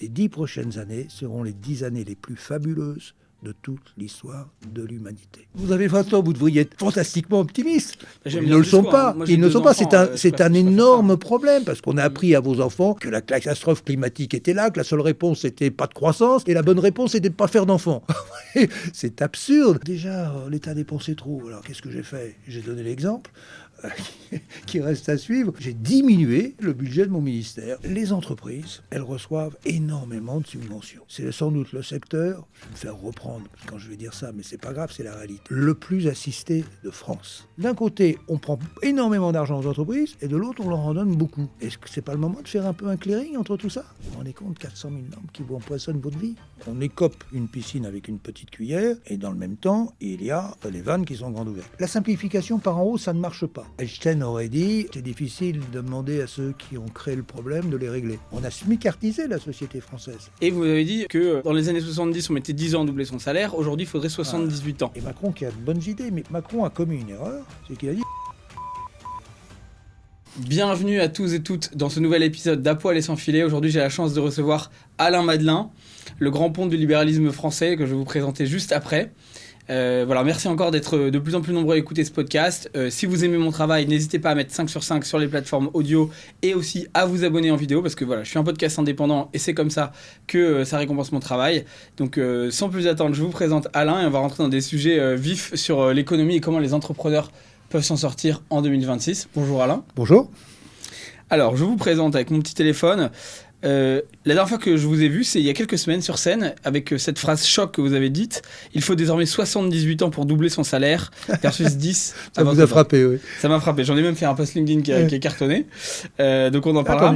Les 10 prochaines années seront les 10 années les plus fabuleuses de toute l'histoire de l'humanité. Vous avez 20 ans, vous devriez être fantastiquement optimiste. Ils ne le sont pas. Ils ne le sont pas. C'est un énorme problème parce qu'on a appris à vos enfants que la catastrophe climatique était là, que la seule réponse c'était pas de croissance et la bonne réponse c'était de pas faire d'enfants. C'est absurde. Déjà, l'État dépensait trop. Alors qu'est-ce que j'ai fait? J'ai donné l'exemple qui reste à suivre. J'ai diminué le budget de mon ministère. Les entreprises, elles reçoivent énormément de subventions. C'est sans doute le secteur, je vais me faire reprendre quand je vais dire ça, mais c'est pas grave, c'est la réalité, le plus assisté de France. D'un côté, on prend énormément d'argent aux entreprises, et de l'autre, on leur en donne beaucoup. Est-ce que c'est pas le moment de faire un peu un clearing entre tout ça? Vous vous rendez compte, 400 000 normes qui vous empoisonnent votre vie? On écope une piscine avec une petite cuillère, et dans le même temps, il y a les vannes qui sont grandes ouvertes. La simplification par en haut, ça ne marche pas. Einstein aurait dit, c'est difficile de demander à ceux qui ont créé le problème de les régler. On a smicartisé la société française. Et vous avez dit que dans les années 70, on mettait 10 ans à doubler son salaire. Aujourd'hui, il faudrait 78 ans. Et Macron qui a de bonnes idées, mais Macron a commis une erreur, c'est qu'il a dit... Bienvenue à tous et toutes dans ce nouvel épisode d'À poil et sans filet. Aujourd'hui, j'ai la chance de recevoir Alain Madelin, le grand ponte du libéralisme français que je vais vous présenter juste après. Voilà, merci encore d'être de plus en plus nombreux à écouter ce podcast. Si vous aimez mon travail, n'hésitez pas à mettre 5 sur 5 sur les plateformes audio et aussi à vous abonner en vidéo parce que voilà, je suis un podcast indépendant et c'est comme ça que ça récompense mon travail. Donc sans plus attendre, je vous présente Alain et on va rentrer dans des sujets vifs sur l'économie et comment les entrepreneurs peuvent s'en sortir en 2026. Bonjour Alain. Bonjour. Alors, je vous présente avec mon petit téléphone. La dernière fois que je vous ai vu, c'est il y a quelques semaines sur scène, avec cette phrase choc que vous avez dite. Il faut désormais 78 ans pour doubler son salaire, versus 10. Ça vous a frappé, oui. Ça m'a frappé. J'en ai même fait un post LinkedIn qui est cartonné. Donc on en parlera.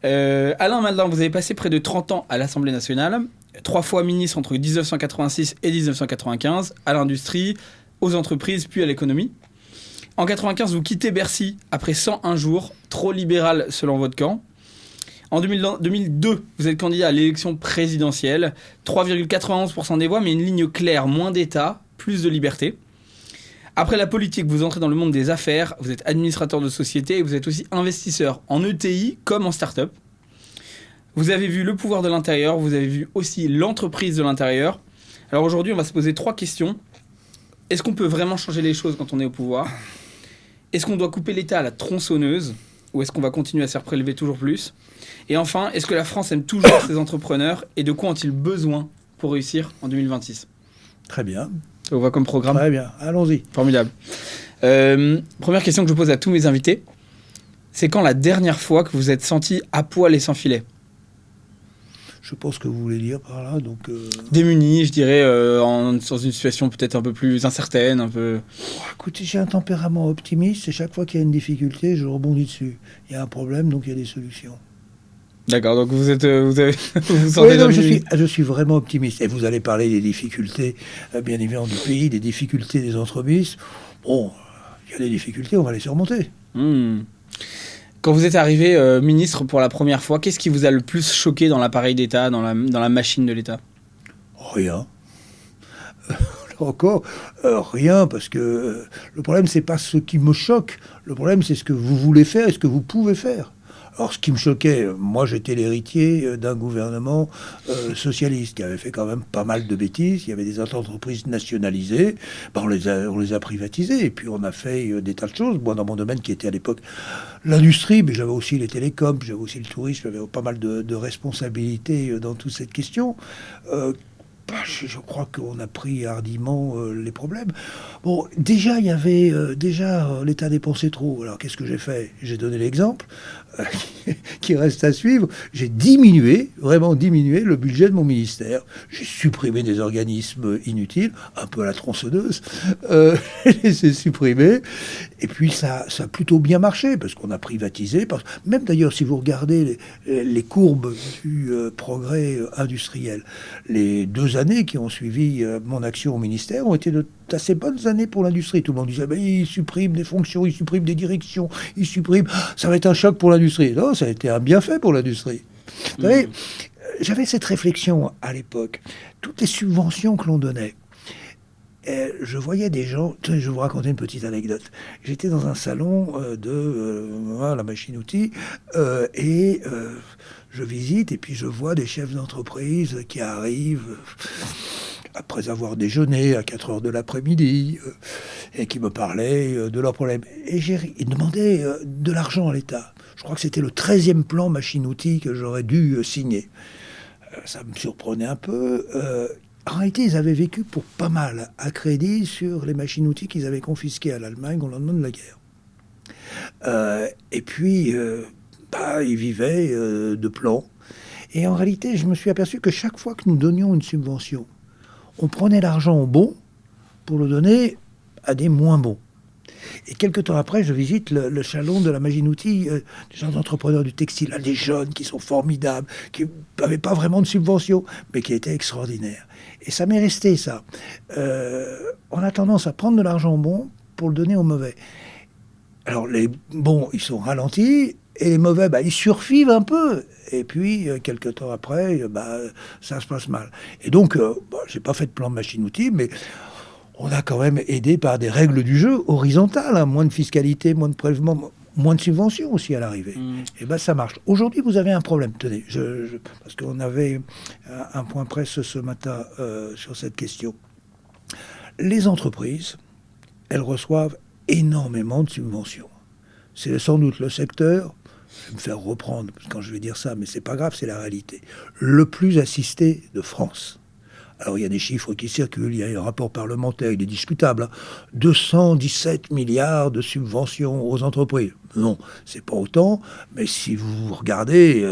Alain Madelin, vous avez passé près de 30 ans à l'Assemblée nationale, 3 fois ministre entre 1986 et 1995, à l'industrie, aux entreprises, puis à l'économie. En 95, vous quittez Bercy après 101 jours, trop libéral selon votre camp. En 2002, vous êtes candidat à l'élection présidentielle, 3,91% des voix, mais une ligne claire, moins d'État, plus de liberté. Après la politique, vous entrez dans le monde des affaires, vous êtes administrateur de société et vous êtes aussi investisseur en ETI comme en start-up. Vous avez vu le pouvoir de l'intérieur, vous avez vu aussi l'entreprise de l'intérieur. Alors aujourd'hui, on va se poser 3 questions. Est-ce qu'on peut vraiment changer les choses quand on est au pouvoir ? Est-ce qu'on doit couper l'État à la tronçonneuse ? Ou est-ce qu'on va continuer à se faire prélever toujours plus ? Et enfin, est-ce que la France aime toujours ses entrepreneurs et de quoi ont-ils besoin pour réussir en 2026 ? Très bien. On voit comme programme. Très bien, allons-y. Formidable. Première question que je pose à tous mes invités. C'est quand la dernière fois que vous êtes senti à poil et sans filet ? Je pense que vous voulez dire par là, donc... Démuni, je dirais, dans une situation peut-être un peu plus incertaine, un peu... Écoutez, j'ai un tempérament optimiste et chaque fois qu'il y a une difficulté, je rebondis dessus. Il y a un problème, donc il y a des solutions. D'accord, donc vous vous sentez... Oui, non, je suis vraiment optimiste. Et vous allez parler des difficultés, bien évidemment, du pays, des difficultés des entreprises. Bon, il y a des difficultés, on va les surmonter. Quand vous êtes arrivé ministre pour la première fois, qu'est-ce qui vous a le plus choqué dans l'appareil d'État, dans la machine de l'État ? Rien. Encore, rien, parce que le problème, c'est pas ce qui me choque. Le problème, c'est ce que vous voulez faire et ce que vous pouvez faire. Alors, ce qui me choquait, moi, j'étais l'héritier d'un gouvernement socialiste qui avait fait quand même pas mal de bêtises. Il y avait des entreprises nationalisées. On les a privatisées. Et puis, on a fait des tas de choses. Moi, dans mon domaine, qui était à l'époque l'industrie, mais j'avais aussi les télécoms, j'avais aussi le tourisme, j'avais pas mal de responsabilités dans toute cette question. Je crois qu'on a pris hardiment les problèmes. Bon, déjà, il y avait... l'État dépensait trop. Alors, qu'est-ce que j'ai fait ? J'ai donné l'exemple qui reste à suivre. J'ai vraiment diminué le budget de mon ministère. J'ai supprimé des organismes inutiles, un peu à la tronçonneuse. Je les ai supprimés. Et puis, ça a plutôt bien marché, parce qu'on a privatisé. Même d'ailleurs, si vous regardez les courbes du progrès industriel, les 2 années qui ont suivi mon action au ministère ont été d'assez bonnes années pour l'industrie. Tout le monde disait, il supprime des fonctions, il supprime des directions, il supprime... Ça va être un choc pour l'industrie. Non, ça a été un bienfait pour l'industrie. Vous savez, j'avais cette réflexion à l'époque. Toutes les subventions que l'on donnait, je voyais des gens. Je vais vous raconter une petite anecdote. J'étais dans un salon de la machine-outil et je visite et puis je vois des chefs d'entreprise qui arrivent après avoir déjeuné à 4 heures de l'après-midi et qui me parlaient de leurs problèmes. Et ils demandaient de l'argent à l'État. Je crois que c'était le 13e plan machine-outil que j'aurais dû signer. Ça me surprenait un peu. En réalité, ils avaient vécu pour pas mal à crédit sur les machines-outils qu'ils avaient confisquées à l'Allemagne au lendemain de la guerre. Et puis, ils vivaient de plans. Et en réalité, je me suis aperçu que chaque fois que nous donnions une subvention, on prenait l'argent aux bons pour le donner à des moins bons. Et quelques temps après, je visite le salon de la machine-outil, des gens d'entrepreneurs du textile, là, des jeunes qui sont formidables, qui n'avaient pas vraiment de subvention, mais qui étaient extraordinaires. Et ça m'est resté, ça. On a tendance à prendre de l'argent bon pour le donner aux mauvais. Alors, les bons, ils sont ralentis, et les mauvais, ils survivent un peu. Et puis, quelques temps après, ça se passe mal. Et donc, j'ai pas fait de plan de machine-outil, mais on a quand même aidé par des règles du jeu horizontales, hein, moins de fiscalité, moins de prélèvements, moins de subventions aussi à l'arrivée. Et ça marche. Aujourd'hui, vous avez un problème. Tenez, parce qu'on avait un point presse ce matin sur cette question. Les entreprises, elles reçoivent énormément de subventions. C'est sans doute le secteur, je vais me faire reprendre quand je vais dire ça, mais c'est pas grave, c'est la réalité, le plus assisté de France. Alors, il y a des chiffres qui circulent, il y a un rapport parlementaire, il est discutable. Hein. 217 milliards de subventions aux entreprises. Non, c'est pas autant, mais si vous regardez,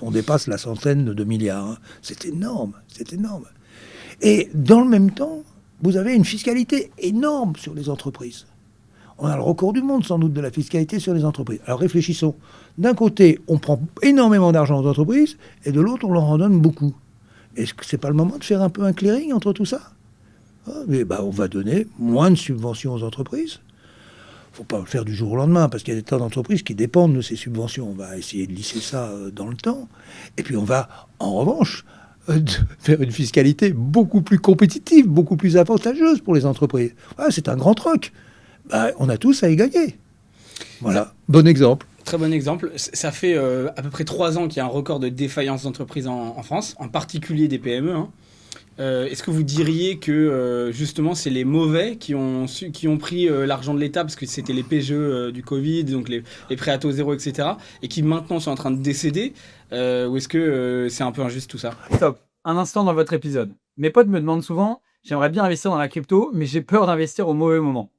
on dépasse la centaine de milliards. Hein. C'est énorme, c'est énorme. Et dans le même temps, vous avez une fiscalité énorme sur les entreprises. On a le record du monde, sans doute, de la fiscalité sur les entreprises. Alors, réfléchissons. D'un côté, on prend énormément d'argent aux entreprises, et de l'autre, on leur en donne beaucoup. Est-ce que c'est pas le moment de faire un peu un clearing entre tout ça ? On va donner moins de subventions aux entreprises. Il ne faut pas le faire du jour au lendemain, parce qu'il y a des tas d'entreprises qui dépendent de ces subventions. On va essayer de lisser ça dans le temps. Et puis on va, en revanche, faire une fiscalité beaucoup plus compétitive, beaucoup plus avantageuse pour les entreprises. C'est un grand truc. On a tous à y gagner. Voilà, bon exemple. Très bon exemple. Ça fait à peu près 3 ans qu'il y a un record de défaillance d'entreprises en France, en particulier des PME. Hein. Est-ce que vous diriez que justement c'est les mauvais qui ont pris l'argent de l'État parce que c'était les PGE du Covid, donc les prêts à taux zéro, etc. et qui maintenant sont en train de décéder ou est-ce que c'est un peu injuste tout ça ? Top. Un instant dans votre épisode. Mes potes me demandent souvent, j'aimerais bien investir dans la crypto, mais j'ai peur d'investir au mauvais moment.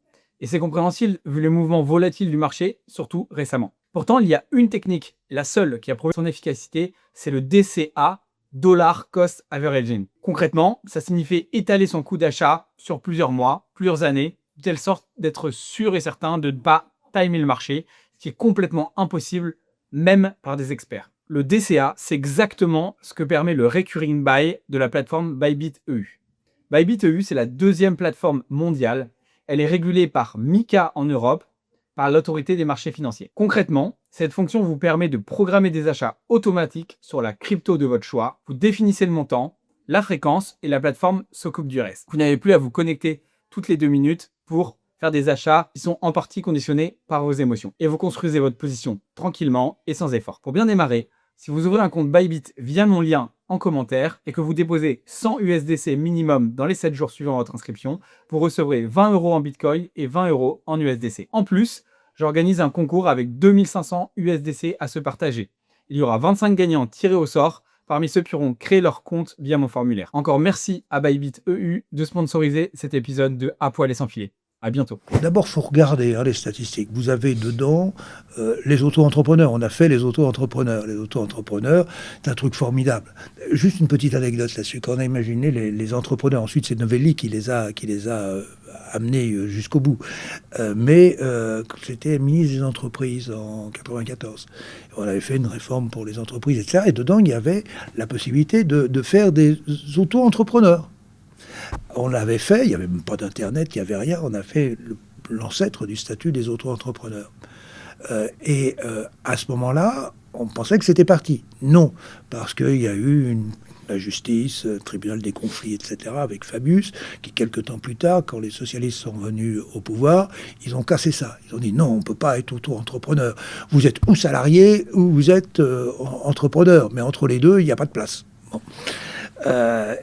Et c'est compréhensible vu les mouvements volatiles du marché, surtout récemment. Pourtant, il y a une technique, la seule qui a prouvé son efficacité, c'est le DCA, Dollar Cost Averaging. Concrètement, ça signifie étaler son coût d'achat sur plusieurs mois, plusieurs années, de telle sorte d'être sûr et certain de ne pas timer le marché, ce qui est complètement impossible, même par des experts. Le DCA, c'est exactement ce que permet le Recurring Buy de la plateforme Bybit EU. Bybit EU, c'est la 2e plateforme mondiale. Elle est régulée par MiCA en Europe, par l'autorité des marchés financiers. Concrètement, cette fonction vous permet de programmer des achats automatiques sur la crypto de votre choix. Vous définissez le montant, la fréquence et la plateforme s'occupe du reste. Vous n'avez plus à vous connecter toutes les 2 minutes pour faire des achats qui sont en partie conditionnés par vos émotions. Et vous construisez votre position tranquillement et sans effort. Pour bien démarrer, si vous ouvrez un compte Bybit via mon lien en commentaire et que vous déposez 100 USDC minimum dans les 7 jours suivant votre inscription, vous recevrez 20 € en Bitcoin et 20 € en USDC. En plus, j'organise un concours avec 2500 USDC à se partager. Il y aura 25 gagnants tirés au sort parmi ceux qui auront créé leur compte via mon formulaire. Encore merci à Bybit EU de sponsoriser cet épisode de À poil et sans filet. À bientôt. D'abord, il faut regarder les statistiques. Vous avez dedans les auto-entrepreneurs. On a fait les auto-entrepreneurs. Les auto-entrepreneurs, c'est un truc formidable. Juste une petite anecdote là-dessus. Quand on a imaginé les entrepreneurs, ensuite c'est Novelli qui les a amenés jusqu'au bout. Mais c'était ministre des entreprises en 1994. On avait fait une réforme pour les entreprises, etc. Et dedans, il y avait la possibilité de faire des auto-entrepreneurs. On l'avait fait, il n'y avait même pas d'internet, il n'y avait rien, on a fait l'ancêtre du statut des auto-entrepreneurs. À ce moment-là, on pensait que c'était parti. Non, parce qu'il y a eu la justice, tribunal des conflits, etc., avec Fabius, qui, quelques temps plus tard, quand les socialistes sont venus au pouvoir, ils ont cassé ça. Ils ont dit non, on ne peut pas être auto-entrepreneur. Vous êtes ou salarié ou vous êtes entrepreneur, mais entre les deux, il n'y a pas de place. Bon.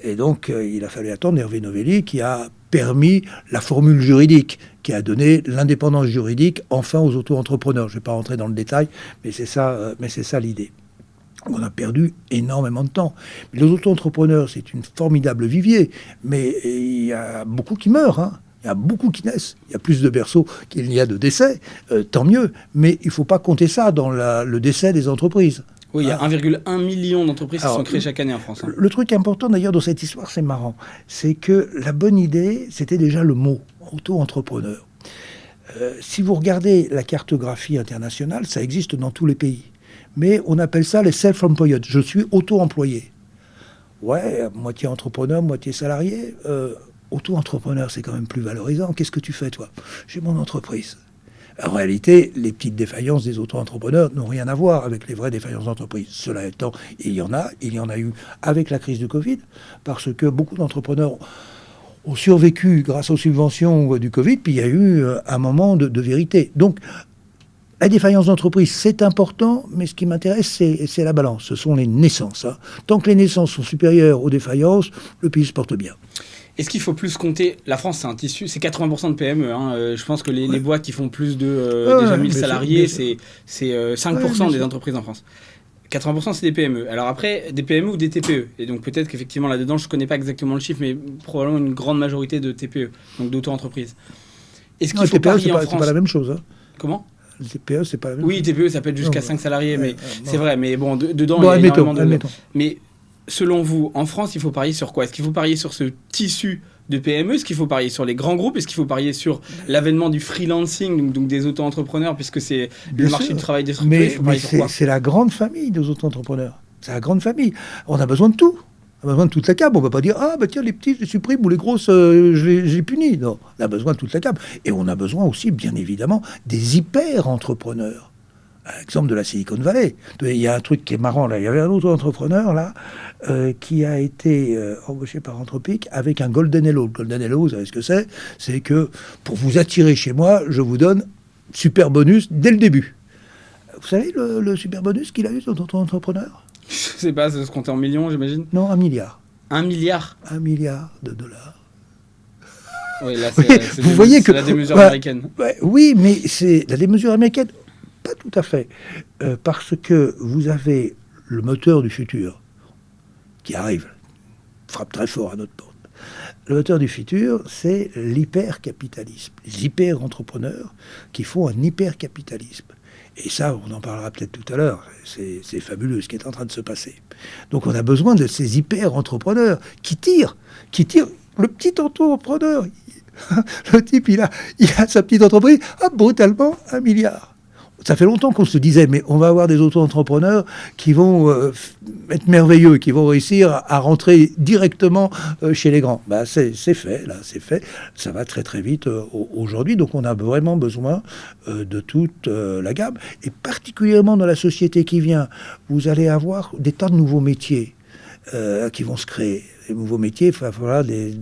Et donc, il a fallu attendre Hervé Novelli qui a permis la formule juridique, qui a donné l'indépendance juridique enfin aux auto-entrepreneurs. Je ne vais pas rentrer dans le détail, mais c'est ça l'idée. On a perdu énormément de temps. Les auto-entrepreneurs, c'est une formidable vivier, mais il y a beaucoup qui meurent, hein. Il y a beaucoup qui naissent. Il y a plus de berceaux qu'il y a de décès, tant mieux. Mais il ne faut pas compter ça dans le décès des entreprises. Oui, il y a 1,1 million d'entreprises qui sont créées chaque année en France. Hein. Le truc important d'ailleurs dans cette histoire, c'est marrant, c'est que la bonne idée, c'était déjà le mot, auto-entrepreneur. Si vous regardez la cartographie internationale, ça existe dans tous les pays. Mais on appelle ça les self-employed. Je suis auto-employé. Ouais, moitié entrepreneur, moitié salarié. Auto-entrepreneur, c'est quand même plus valorisant. Qu'est-ce que tu fais, toi? J'ai mon entreprise. En réalité, les petites défaillances des auto-entrepreneurs n'ont rien à voir avec les vraies défaillances d'entreprise. Cela étant, il y en a eu avec la crise du Covid, parce que beaucoup d'entrepreneurs ont survécu grâce aux subventions du Covid, puis il y a eu un moment de vérité. Donc, la défaillance d'entreprise, c'est important, mais ce qui m'intéresse, c'est la balance. Ce sont les naissances. Hein. Tant que les naissances sont supérieures aux défaillances, le pays se porte bien. Est-ce qu'il faut plus compter... La France, c'est un tissu, c'est 80% de PME. Hein. Je pense que les boîtes qui font plus de déjà 1000 salariés, c'est 5% des entreprises en France. 80% c'est des PME. Alors après, des PME ou des TPE. Et donc peut-être qu'effectivement, là-dedans, je ne connais pas exactement le chiffre, mais probablement une grande majorité de TPE, donc d'auto-entreprises. Est-ce qu'il faut parier en France... C'est pas la même chose. Hein. Comment ? Le TPE, c'est pas la même chose. Oui, TPE, ça peut être jusqu'à 5 salariés, mais c'est vrai. Mais bon, dedans, il y a énormément de... Mais selon vous, en France, il faut parier sur quoi? Est-ce qu'il faut parier sur ce tissu de PME? Est-ce qu'il faut parier sur les grands groupes? Est-ce qu'il faut parier sur l'avènement du freelancing, donc des auto-entrepreneurs, puisque c'est le marché du travail déstructuré? Mais c'est la grande famille des auto-entrepreneurs. C'est la grande famille. On a besoin de tout. On a besoin de toute la câble. On ne va pas dire « Ah, bah tiens, les petits, je les supprime, ou les grosses, je les punis. » Non, on a besoin de toute la câble. Et on a besoin aussi, bien évidemment, des hyper-entrepreneurs. Exemple de la Silicon Valley. Il y a un truc qui est marrant, là. Il y avait un autre entrepreneur, là, qui a été embauché par Anthropic avec un Golden Hello. Golden Hello, vous savez ce que c'est? C'est que, pour vous attirer chez moi, je vous donne super bonus dès le début. Vous savez le super bonus qu'il a eu, cet entrepreneur? Je sais pas, ça se comptait en millions, j'imagine. Non, 1 milliard. 1 milliard? 1 milliard de dollars. Oui, là, c'est la démesure américaine. Oui, mais c'est la démesure américaine. Pas tout à fait. Parce que vous avez le moteur du futur qui arrive, frappe très fort à notre porte. Le moteur du futur, c'est l'hypercapitalisme. Les hyper-entrepreneurs qui font un hypercapitalisme. Et ça, on en parlera peut-être tout à l'heure. C'est fabuleux ce qui est en train de se passer. Donc on a besoin de ces hyper-entrepreneurs qui tirent. Le petit entrepreneur, le type, il a sa petite entreprise, brutalement, 1 milliard. Ça fait longtemps qu'on se disait, mais on va avoir des auto-entrepreneurs qui vont être merveilleux, qui vont réussir à rentrer directement chez les grands. Bah, c'est fait, là, c'est fait. Ça va très très vite aujourd'hui, donc on a vraiment besoin de toute la gamme. Et particulièrement dans la société qui vient, vous allez avoir des tas de nouveaux métiers qui vont se créer. Les nouveaux métiers, il va falloir des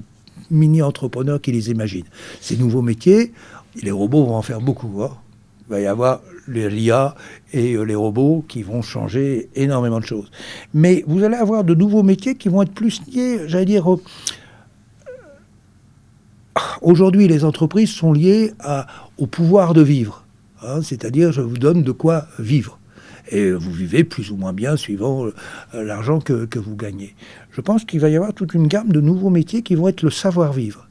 mini-entrepreneurs qui les imaginent. Ces nouveaux métiers, les robots vont en faire beaucoup, hein. Il va y avoir l'IA et les robots qui vont changer énormément de choses. Mais vous allez avoir de nouveaux métiers qui vont être plus liés, j'allais dire... Aujourd'hui, les entreprises sont liées au pouvoir de vivre. Hein, c'est-à-dire, je vous donne de quoi vivre. Et vous vivez plus ou moins bien suivant l'argent que vous gagnez. Je pense qu'il va y avoir toute une gamme de nouveaux métiers qui vont être le savoir-vivre.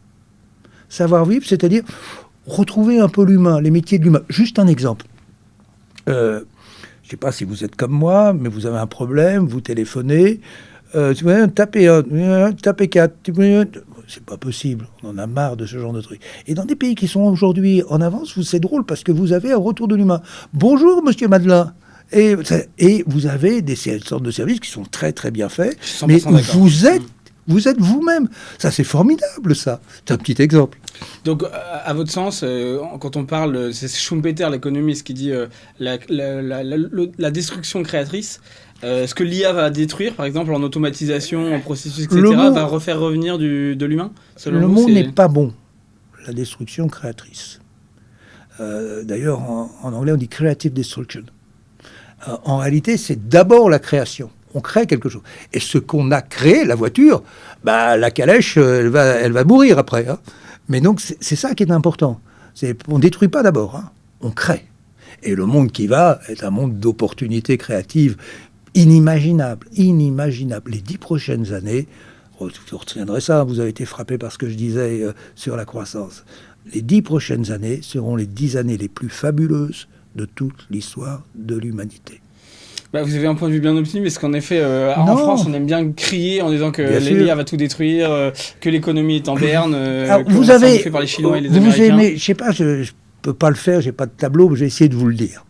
Savoir-vivre, c'est-à-dire... retrouver un peu l'humain, les métiers de l'humain. Juste un exemple. Je ne sais pas si vous êtes comme moi, mais vous avez un problème, vous téléphonez, tapez 4. C'est pas possible, on en a marre de ce genre de trucs. Et dans des pays qui sont aujourd'hui en avance, c'est drôle parce que vous avez un retour de l'humain. Bonjour, monsieur Madelin. Et vous avez des sortes de services qui sont très très bien faits, mais Vous êtes vous-même. Ça, c'est formidable, ça. C'est un petit exemple. Donc, à votre sens, quand on parle, c'est Schumpeter, l'économiste, qui dit la destruction créatrice. Ce que l'IA va détruire, par exemple, en automatisation, en processus, etc., va refaire revenir de l'humain. Le mot n'est pas bon. La destruction créatrice. D'ailleurs, en anglais, on dit creative destruction. En réalité, c'est d'abord la création. On crée quelque chose. Et ce qu'on a créé, la voiture, la calèche, elle va mourir après. Hein. Mais donc, c'est ça qui est important. On ne détruit pas d'abord, hein. On crée. Et le monde qui va est un monde d'opportunités créatives inimaginables. Les 10 prochaines années, vous retiendrez ça, vous avez été frappé par ce que je disais sur la croissance. Les 10 prochaines années seront les 10 années les plus fabuleuses de toute l'histoire de l'humanité. Vous avez un point de vue bien optimiste, parce qu'en effet, en France, on aime bien crier en disant que l'IA va tout détruire, que l'économie est en berne, vous avez fait par les Chinois et les Américains. Aimez, je sais pas, je peux pas le faire, j'ai pas de tableau, mais je vais essayer de vous le dire.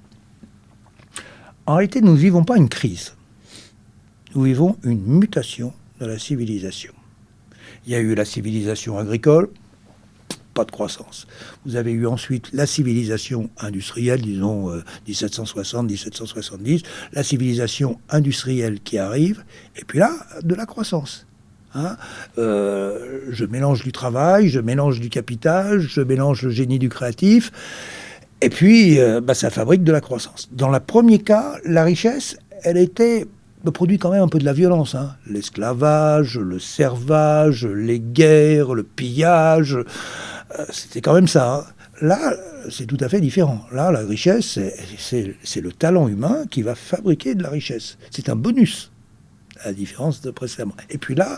En réalité, nous ne vivons pas une crise. Nous vivons une mutation de la civilisation. Il y a eu la civilisation agricole, pas de croissance. Vous avez eu ensuite la civilisation industrielle, disons 1760-1770, la civilisation industrielle qui arrive, et puis là, de la croissance. Hein, je mélange du travail, je mélange du capital, je mélange le génie du créatif, et puis ça fabrique de la croissance. Dans le premier cas, la richesse, elle produit quand même un peu de la violence. Hein. L'esclavage, le servage, les guerres, le pillage, c'était quand même ça. Hein. Là, c'est tout à fait différent. Là, la richesse, c'est le talent humain qui va fabriquer de la richesse. C'est un bonus, à la différence de précédemment. Et puis là,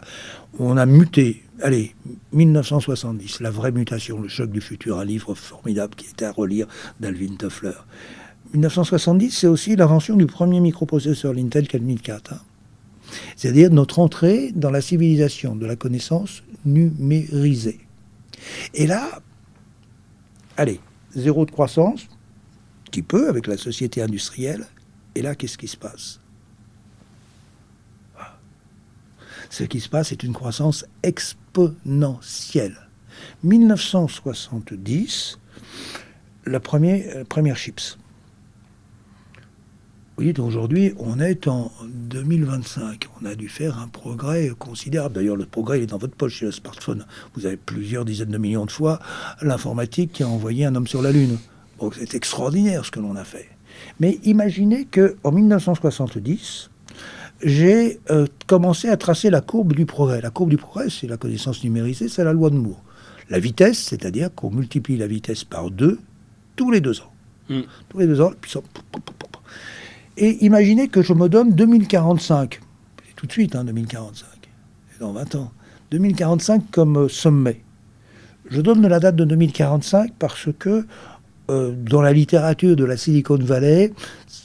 on a muté. Allez, 1970, la vraie mutation, le choc du futur, un livre formidable qui était à relire d'Alvin Toffler. 1970, c'est aussi l'invention du premier microprocesseur, l'Intel 4004. Hein. C'est-à-dire notre entrée dans la civilisation de la connaissance numérisée. Et là, allez, zéro de croissance, un petit peu avec la société industrielle. Et là, qu'est-ce qui se passe ? Ce qui se passe, c'est une croissance exponentielle. 1970, la première chips. Vous dites, aujourd'hui, on est en 2025. On a dû faire un progrès considérable. D'ailleurs, le progrès, il est dans votre poche chez le smartphone. Vous avez plusieurs dizaines de millions de fois l'informatique qui a envoyé un homme sur la Lune. Donc, c'est extraordinaire ce que l'on a fait. Mais imaginez qu'en 1970, j'ai commencé à tracer la courbe du progrès. La courbe du progrès, c'est la connaissance numérisée, c'est la loi de Moore. La vitesse, c'est-à-dire qu'on multiplie la vitesse par 2 tous les 2 ans. Tous les 2 ans, puis ça... Et imaginez que je me donne 2045. C'est tout de suite, 2045. C'est dans 20 ans. 2045 comme sommet. Je donne la date de 2045 parce que dans la littérature de la Silicon Valley,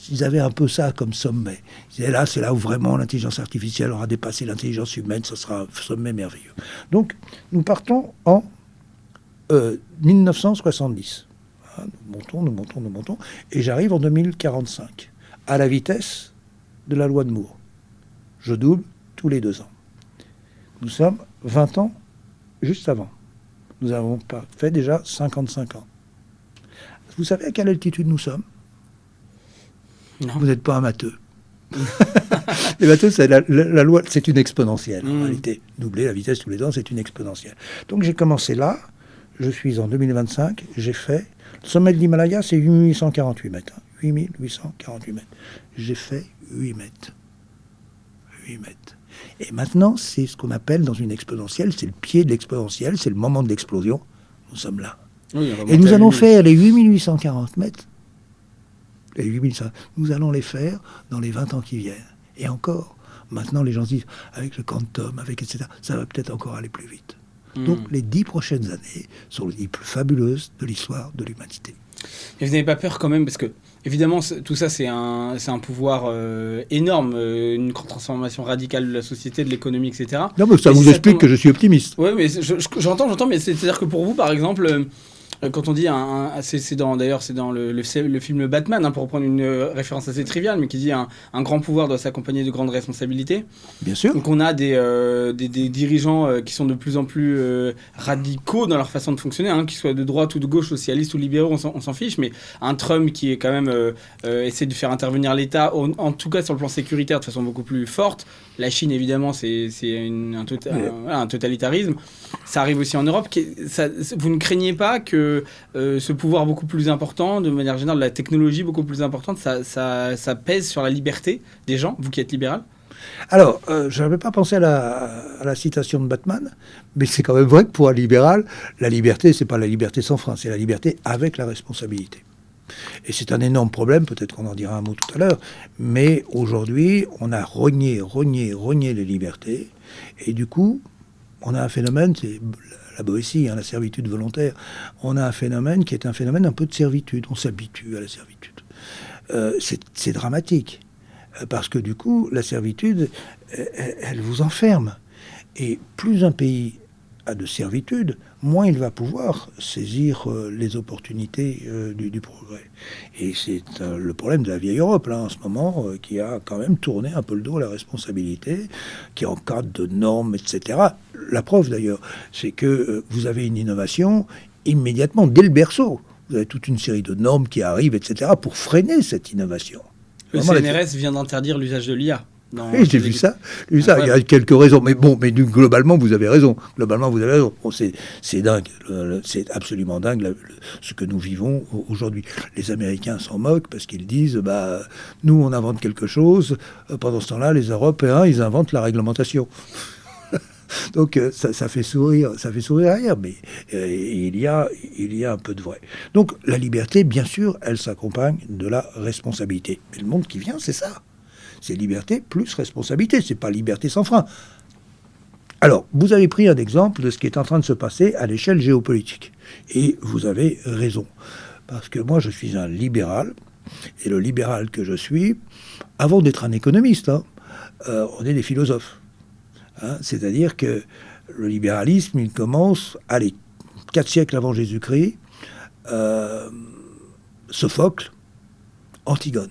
ils avaient un peu ça comme sommet. Ils disaient, c'est là où vraiment l'intelligence artificielle aura dépassé l'intelligence humaine, ce sera un sommet merveilleux. Donc, nous partons en 1970. Nous montons, et j'arrive en 2045, à la vitesse de la loi de Moore. Je double tous les 2 ans. Nous sommes 20 ans juste avant. Nous avons fait déjà 55 ans. Vous savez à quelle altitude nous sommes ? Non. Vous n'êtes pas un matheux. Les matheux, c'est la loi, c'est une exponentielle. En réalité, doubler la vitesse tous les ans, c'est une exponentielle. Donc j'ai commencé là, je suis en 2025, j'ai fait... Le sommet de l'Himalaya, c'est 8848 mètres. 8848 mètres. J'ai fait 8 mètres. 8 mètres. Et maintenant, c'est ce qu'on appelle dans une exponentielle, c'est le pied de l'exponentielle, c'est le moment de l'explosion. Nous sommes là. Oui, et nous allons faire les 8840 mètres. Les 8500, nous allons les faire dans les 20 ans qui viennent. Et encore, maintenant, les gens se disent, avec le quantum, avec etc., ça va peut-être encore aller plus vite. Donc, les 10 prochaines années sont les 10 plus fabuleuses de l'histoire de l'humanité. Et vous n'avez pas peur quand même, parce que, évidemment, tout ça, c'est un pouvoir énorme, une transformation radicale de la société, de l'économie, etc. Non, mais ça vous explique que je suis optimiste. Oui, mais j'entends, mais c'est-à-dire que pour vous, par exemple, Quand on dit c'est dans le film Batman, hein, pour reprendre une référence assez triviale, mais qui dit un grand pouvoir doit s'accompagner de grandes responsabilités. Bien sûr. Donc on a des dirigeants qui sont de plus en plus radicaux dans leur façon de fonctionner, hein, qu'ils soient de droite ou de gauche, socialistes ou libéraux, on s'en fiche, mais un Trump qui est quand même essaie de faire intervenir l'État, en tout cas sur le plan sécuritaire, de façon beaucoup plus forte. La Chine, évidemment, c'est un totalitarisme. Ça arrive aussi en Europe. Vous ne craignez pas que ce pouvoir beaucoup plus important, de manière générale, la technologie beaucoup plus importante, ça pèse sur la liberté des gens, vous qui êtes libéral? Alors, je n'avais pas pensé à la citation de Batman, mais c'est quand même vrai que pour un libéral, la liberté, c'est pas la liberté sans frein, c'est la liberté avec la responsabilité. Et c'est un énorme problème, peut-être qu'on en dira un mot tout à l'heure, mais aujourd'hui, on a rogné les libertés, et du coup, on a un phénomène, c'est la Boétie, hein, la servitude volontaire, on a un phénomène qui est un phénomène un peu de servitude, on s'habitue à la servitude. C'est dramatique, parce que du coup, la servitude, elle vous enferme. Et plus un pays a de servitude, moins il va pouvoir saisir les opportunités du progrès. Et c'est le problème de la vieille Europe, là, en ce moment, qui a quand même tourné un peu le dos à la responsabilité, qui encadre de normes, etc. La preuve, d'ailleurs, c'est que vous avez une innovation immédiatement, dès le berceau. Vous avez toute une série de normes qui arrivent, etc., pour freiner cette innovation. Le CNRS vient d'interdire l'usage de l'IA. Oui, j'ai vu ça. Il y a quelques raisons. Mais bon, globalement, vous avez raison. Bon, c'est dingue. C'est absolument dingue ce que nous vivons aujourd'hui. Les Américains s'en moquent parce qu'ils disent, nous, on invente quelque chose. Pendant ce temps-là, les Européens, ils inventent la réglementation. Donc, ça fait sourire rire, mais il y a un peu de vrai. Donc, la liberté, bien sûr, elle s'accompagne de la responsabilité. Mais le monde qui vient, c'est ça. C'est liberté plus responsabilité. C'est pas liberté sans frein. Alors, vous avez pris un exemple de ce qui est en train de se passer à l'échelle géopolitique. Et vous avez raison. Parce que moi, je suis un libéral. Et le libéral que je suis, avant d'être un économiste, on est des philosophes. C'est-à-dire que le libéralisme, il commence, 4 siècles avant Jésus-Christ, Sophocle, Antigone.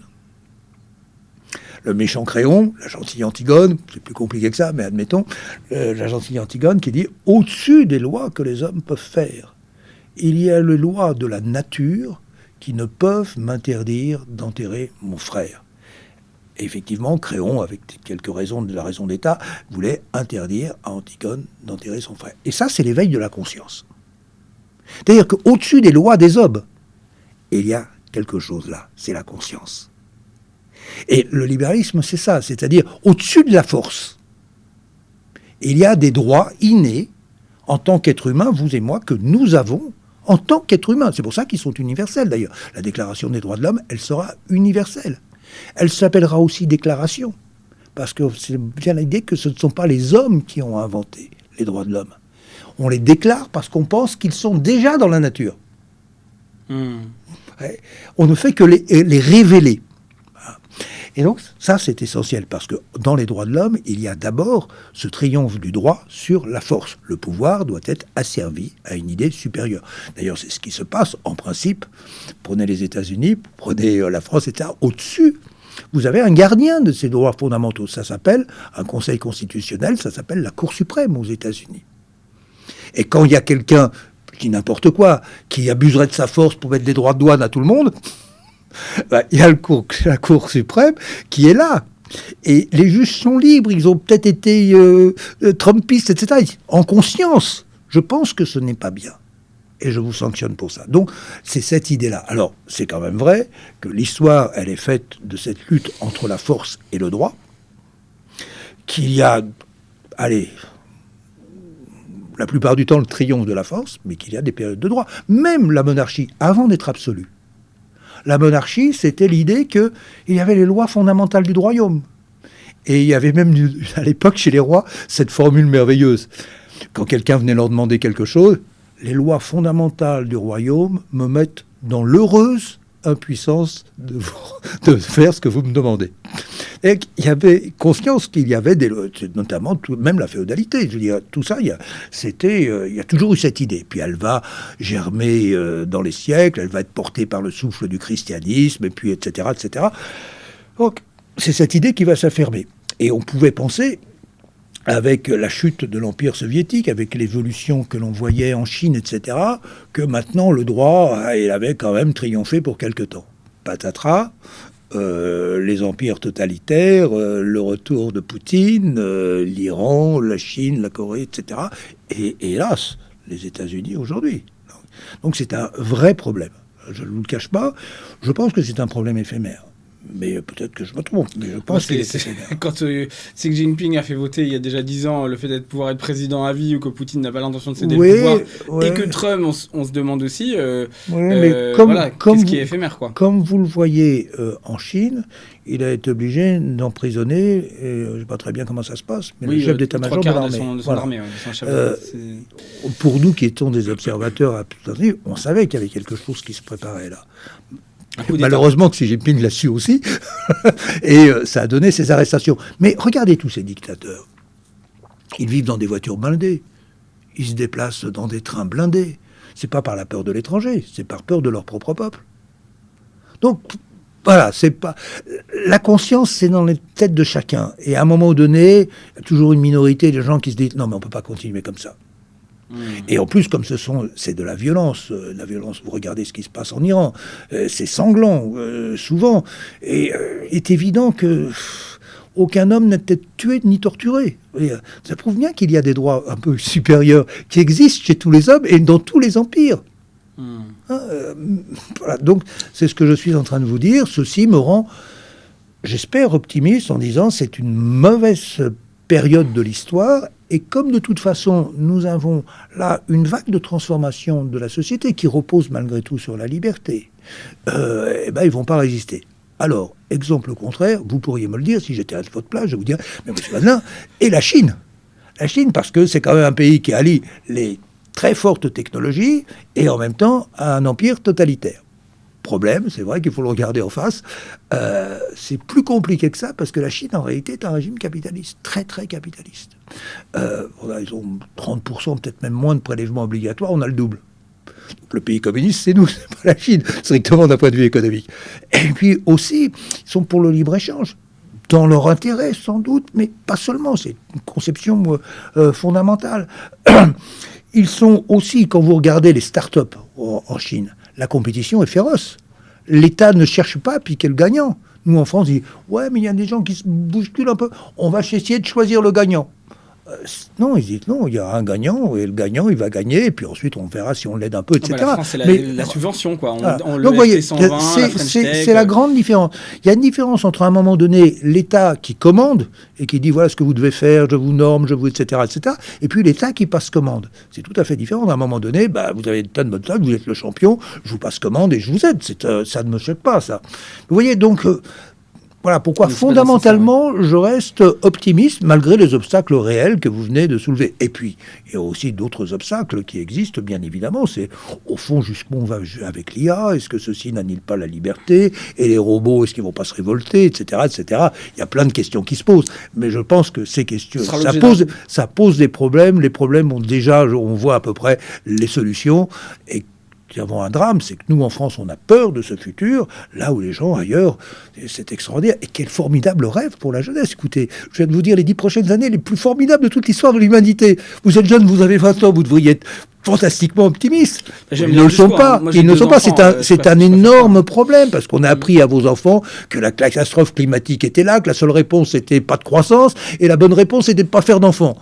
Le méchant Créon, la gentille Antigone, c'est plus compliqué que ça, mais admettons, la gentille Antigone qui dit « Au-dessus des lois que les hommes peuvent faire, il y a les lois de la nature qui ne peuvent m'interdire d'enterrer mon frère. » Et effectivement, Créon, avec quelques raisons de la raison d'État, voulait interdire à Antigone d'enterrer son frère. Et ça, c'est l'éveil de la conscience. C'est-à-dire qu'au-dessus des lois des hommes, il y a quelque chose là, c'est la conscience. Et le libéralisme, c'est ça, c'est-à-dire au-dessus de la force, il y a des droits innés en tant qu'être humain, vous et moi, que nous avons en tant qu'être humain. C'est pour ça qu'ils sont universels d'ailleurs. La Déclaration des droits de l'homme, elle sera universelle. Elle s'appellera aussi déclaration, parce que c'est bien l'idée que ce ne sont pas les hommes qui ont inventé les droits de l'homme. On les déclare parce qu'on pense qu'ils sont déjà dans la nature. Ouais. On ne fait que les révéler. Et donc, ça, c'est essentiel, parce que dans les droits de l'homme, il y a d'abord ce triomphe du droit sur la force. Le pouvoir doit être asservi à une idée supérieure. D'ailleurs, c'est ce qui se passe, en principe. Prenez les États-Unis, prenez la France, etc. Au-dessus, vous avez un gardien de ces droits fondamentaux. Ça s'appelle un conseil constitutionnel, ça s'appelle la Cour suprême aux États-Unis. Et quand il y a quelqu'un, qui n'importe quoi, qui abuserait de sa force pour mettre des droits de douane à tout le monde... il y a la Cour suprême qui est là. Et les juges sont libres, ils ont peut-être été trumpistes, etc. En conscience, je pense que ce n'est pas bien. Et je vous sanctionne pour ça. Donc, c'est cette idée-là. Alors, c'est quand même vrai que l'histoire, elle est faite de cette lutte entre la force et le droit, qu'il y a, la plupart du temps, le triomphe de la force, mais qu'il y a des périodes de droit. Même la monarchie, avant d'être absolue, la monarchie, c'était l'idée qu'il y avait les lois fondamentales du royaume. Et il y avait même, à l'époque, chez les rois, cette formule merveilleuse. Quand quelqu'un venait leur demander quelque chose, les lois fondamentales du royaume me mettent dans l'heureuse impuissance de faire ce que vous me demandez. Et il y avait conscience qu'il y avait notamment même la féodalité. Je veux dire, tout ça, il y a toujours eu cette idée. Puis elle va germer dans les siècles, elle va être portée par le souffle du christianisme, et puis etc., etc. Donc, c'est cette idée qui va s'affirmer. Et on pouvait penser, avec la chute de l'Empire soviétique, avec l'évolution que l'on voyait en Chine, etc., que maintenant le droit, il avait quand même triomphé pour quelque temps. Patatras, les empires totalitaires, le retour de Poutine, l'Iran, la Chine, la Corée, etc. Et hélas, les États-Unis aujourd'hui. Donc c'est un vrai problème. Je ne vous le cache pas, je pense que c'est un problème éphémère. Mais peut-être que je me trompe. Mais je pense quand Xi Jinping a fait voter il y a déjà 10 ans le fait de pouvoir être président à vie ou que Poutine n'a pas l'intention de céder le pouvoir, et que Trump, on se demande aussi qu'est-ce qui est éphémère, quoi. Comme vous le voyez en Chine, il a été obligé d'emprisonner, je ne sais pas très bien comment ça se passe, mais le chef d'état-major de l'armée. Pour nous qui étions des observateurs, on savait qu'il y avait quelque chose qui se préparait là. Malheureusement que Xi Jinping l'a su aussi, et ça a donné ces arrestations. Mais regardez tous ces dictateurs. Ils vivent dans des voitures blindées, ils se déplacent dans des trains blindés. C'est pas par la peur de l'étranger, c'est par peur de leur propre peuple. Donc voilà, c'est pas la conscience, c'est dans les têtes de chacun. Et à un moment donné, il y a toujours une minorité de gens qui se disent non, mais on peut pas continuer comme ça. Et en plus, comme c'est de la violence, vous regardez ce qui se passe en Iran, c'est sanglant, souvent. Et il est évident que aucun homme n'a été tué ni torturé. Et, ça prouve bien qu'il y a des droits un peu supérieurs qui existent chez tous les hommes et dans tous les empires. Voilà, donc, c'est ce que je suis en train de vous dire. Ceci me rend, j'espère, optimiste en disant c'est une mauvaise période de l'histoire. Et comme de toute façon, nous avons là une vague de transformation de la société qui repose malgré tout sur la liberté, ils ne vont pas résister. Alors, exemple contraire, vous pourriez me le dire, si j'étais à votre place, je vous dirais, mais monsieur Madelin, et la Chine. La Chine, parce que c'est quand même un pays qui allie les très fortes technologies et en même temps un empire totalitaire. Problème, c'est vrai qu'il faut le regarder en face, c'est plus compliqué que ça parce que la Chine en réalité est un régime capitaliste, très très capitaliste. Ils ont 30%, peut-être même moins de prélèvements obligatoires, on a le double. Donc, le pays communiste, c'est nous, c'est pas la Chine, strictement d'un point de vue économique. Et puis aussi, ils sont pour le libre-échange, dans leur intérêt sans doute, mais pas seulement, c'est une conception fondamentale. Ils sont aussi, quand vous regardez les start-up en Chine, la compétition est féroce. L'État ne cherche pas à piquer le gagnant. Nous, en France, on dit « Ouais, mais il y a des gens qui se bousculent un peu. On va essayer de choisir le gagnant. » Non, ils disent non, il y a un gagnant, et le gagnant, il va gagner, et puis ensuite, on verra si on l'aide un peu, etc. La France, c'est la subvention, quoi. On le voyez, c'est la grande différence. Il y a une différence entre, à un moment donné, l'État qui commande, et qui dit, voilà ce que vous devez faire, je vous norme, je vous, etc., etc., et puis l'État qui passe commande. C'est tout à fait différent. À un moment donné, vous avez une tonne de bonne table, vous êtes le champion, je vous passe commande, et je vous aide. Ça ne me choque pas, ça. Vous voyez, donc... Voilà pourquoi, fondamentalement, je reste optimiste, malgré les obstacles réels que vous venez de soulever. Et puis, il y a aussi d'autres obstacles qui existent, bien évidemment. C'est, au fond, jusqu'où on va avec l'IA. Est-ce que ceci n'annule pas la liberté? Et les robots, est-ce qu'ils ne vont pas se révolter, etc., etc. Il y a plein de questions qui se posent. Mais je pense que ces questions, ça pose des problèmes. Les problèmes ont déjà, on voit à peu près les solutions. Et nous avons un drame, c'est que nous, en France, on a peur de ce futur, là où les gens, ailleurs, c'est extraordinaire. Et quel formidable rêve pour la jeunesse. Écoutez, je viens de vous dire les 10 prochaines années les plus formidables de toute l'histoire de l'humanité. Vous êtes jeune, vous avez 20 ans, vous devriez être fantastiquement optimistes. Ils ne le sont pas. Ils ne sont pas. C'est un énorme problème, parce qu'on a appris à vos enfants que la catastrophe climatique était là, que la seule réponse, c'était pas de croissance, et la bonne réponse, c'était de ne pas faire d'enfants.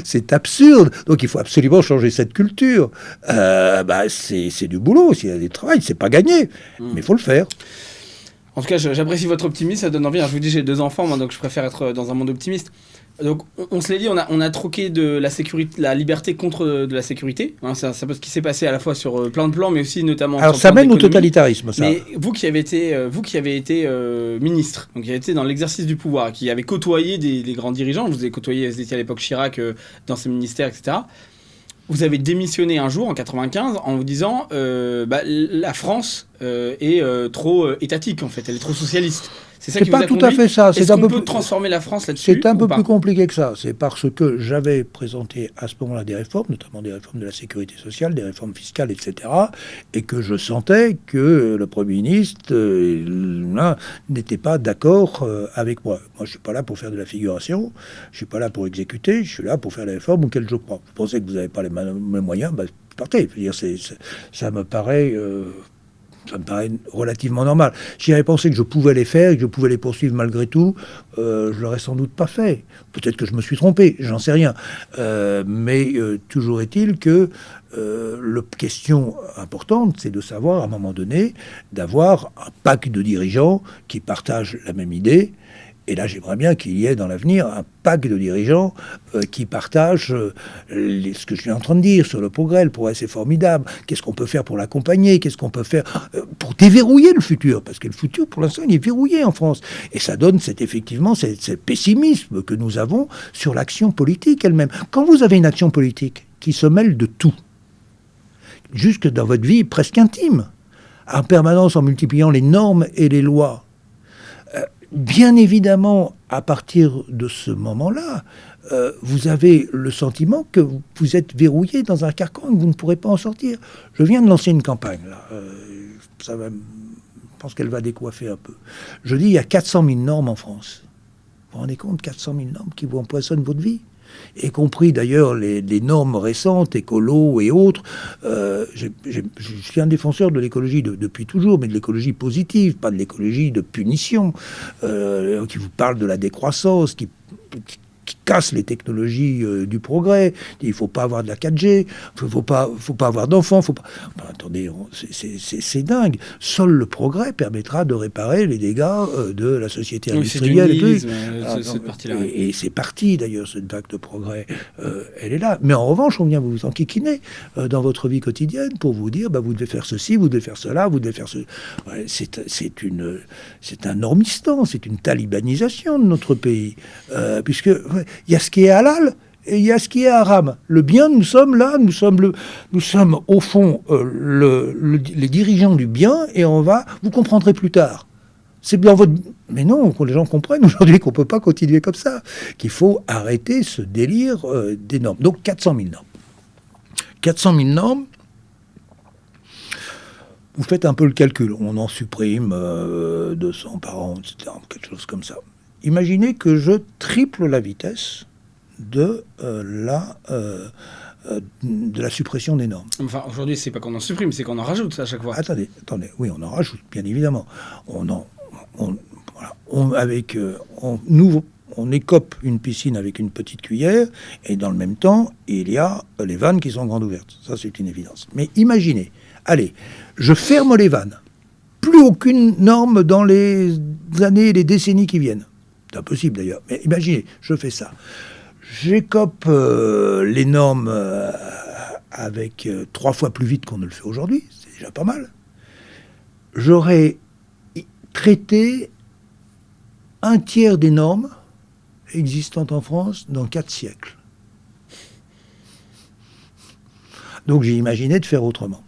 C'est absurde. Donc il faut absolument changer cette culture. C'est du boulot, s'il y a du travail, c'est pas gagné, mais il faut le faire. En tout cas, j'apprécie votre optimisme, ça donne envie. Alors, je vous dis, j'ai 2 enfants, moi, donc je préfère être dans un monde optimiste. Donc, on se l'est dit, on a troqué de la sécurité, la liberté contre de la sécurité. Hein, c'est un peu ce qui s'est passé à la fois sur plein de plans, mais aussi notamment. Alors, ça mène au totalitarisme, ça. Mais vous qui avez été ministre, donc qui avez été dans l'exercice du pouvoir, qui avez côtoyé des grands dirigeants, vous avez côtoyé, vous étiez à l'époque Chirac dans ses ministères, etc. vous avez démissionné un jour, en 95, en vous disant la France est trop étatique, en fait. Elle est trop socialiste. C'est ça qui vous a conduit. Tout à fait ça. Est-ce qu'on peut transformer la France là-dessus? C'est un peu plus compliqué que ça. C'est parce que j'avais présenté à ce moment-là des réformes, notamment des réformes de la sécurité sociale, des réformes fiscales, etc. Et que je sentais que le Premier ministre n'était pas d'accord avec moi. Moi, je ne suis pas là pour faire de la figuration. Je ne suis pas là pour exécuter. Je suis là pour faire des réformes auxquelles je crois. Vous pensez que vous n'avez pas les moyens, partez. Je veux dire, ça me paraît... ça me paraît relativement normal. Si j'avais pensé que je pouvais les faire et que je pouvais les poursuivre malgré tout, je l'aurais sans doute pas fait. Peut-être que je me suis trompé, j'en sais rien. Mais toujours est-il que la question importante, c'est de savoir, à un moment donné, d'avoir un pack de dirigeants qui partagent la même idée. Et là, j'aimerais bien qu'il y ait dans l'avenir un pack de dirigeants qui partagent ce que je suis en train de dire sur le progrès. Le progrès, c'est formidable. Qu'est-ce qu'on peut faire pour l'accompagner? Qu'est-ce qu'on peut faire pour déverrouiller le futur? Parce que le futur, pour l'instant, il est verrouillé en France. Et ça donne effectivement ce pessimisme que nous avons sur l'action politique elle-même. Quand vous avez une action politique qui se mêle de tout, jusque dans votre vie presque intime, en permanence en multipliant les normes et les lois, bien évidemment, à partir de ce moment-là, vous avez le sentiment que vous êtes verrouillé dans un carcan et que vous ne pourrez pas en sortir. Je viens de lancer une campagne, là. Je pense qu'elle va décoiffer un peu. Je dis, il y a 400 000 normes en France. Vous vous rendez compte, 400 000 normes qui vous empoisonnent votre vie, y compris d'ailleurs les normes récentes, écolo et autres. Je suis un défenseur de l'écologie depuis toujours, mais de l'écologie positive, pas de l'écologie de punition, qui vous parle de la décroissance, qui casse les technologies du progrès. Il ne faut pas avoir de la 4G, il ne faut pas avoir d'enfants. Attendez, c'est dingue. Seul le progrès permettra de réparer les dégâts de la société industrielle. Cette partie-là. Et c'est parti, d'ailleurs, cette vague de progrès. Elle est là. Mais en revanche, on vient vous enquiquiner dans votre vie quotidienne pour vous dire, vous devez faire ceci, vous devez faire cela, vous devez faire ce... Ouais, c'est un normistan, c'est une talibanisation de notre pays. Puisque... il y a ce qui est halal et il y a ce qui est haram. Le bien, nous sommes là, nous sommes au fond les dirigeants du bien et vous comprendrez plus tard. C'est dans votre... Mais non, les gens comprennent aujourd'hui qu'on ne peut pas continuer comme ça, qu'il faut arrêter ce délire des normes. Donc 400 000 normes. 400 000 normes, vous faites un peu le calcul. On en supprime 200 par an, etc., quelque chose comme ça. Imaginez que je triple la vitesse de la suppression des normes. Enfin, aujourd'hui, c'est pas qu'on en supprime, c'est qu'on en rajoute à chaque fois. Attendez. Oui, on en rajoute, bien évidemment. On écope une piscine avec une petite cuillère, et dans le même temps, il y a les vannes qui sont grandes ouvertes. Ça, c'est une évidence. Mais imaginez, allez, je ferme les vannes. Plus aucune norme dans les années et les décennies qui viennent. C'est impossible d'ailleurs, mais imaginez, je fais ça. J'écope les normes avec 3 fois plus vite qu'on ne le fait aujourd'hui, c'est déjà pas mal. J'aurais traité 1/3 des normes existantes en France dans 4 siècles. Donc j'ai imaginé de faire autrement.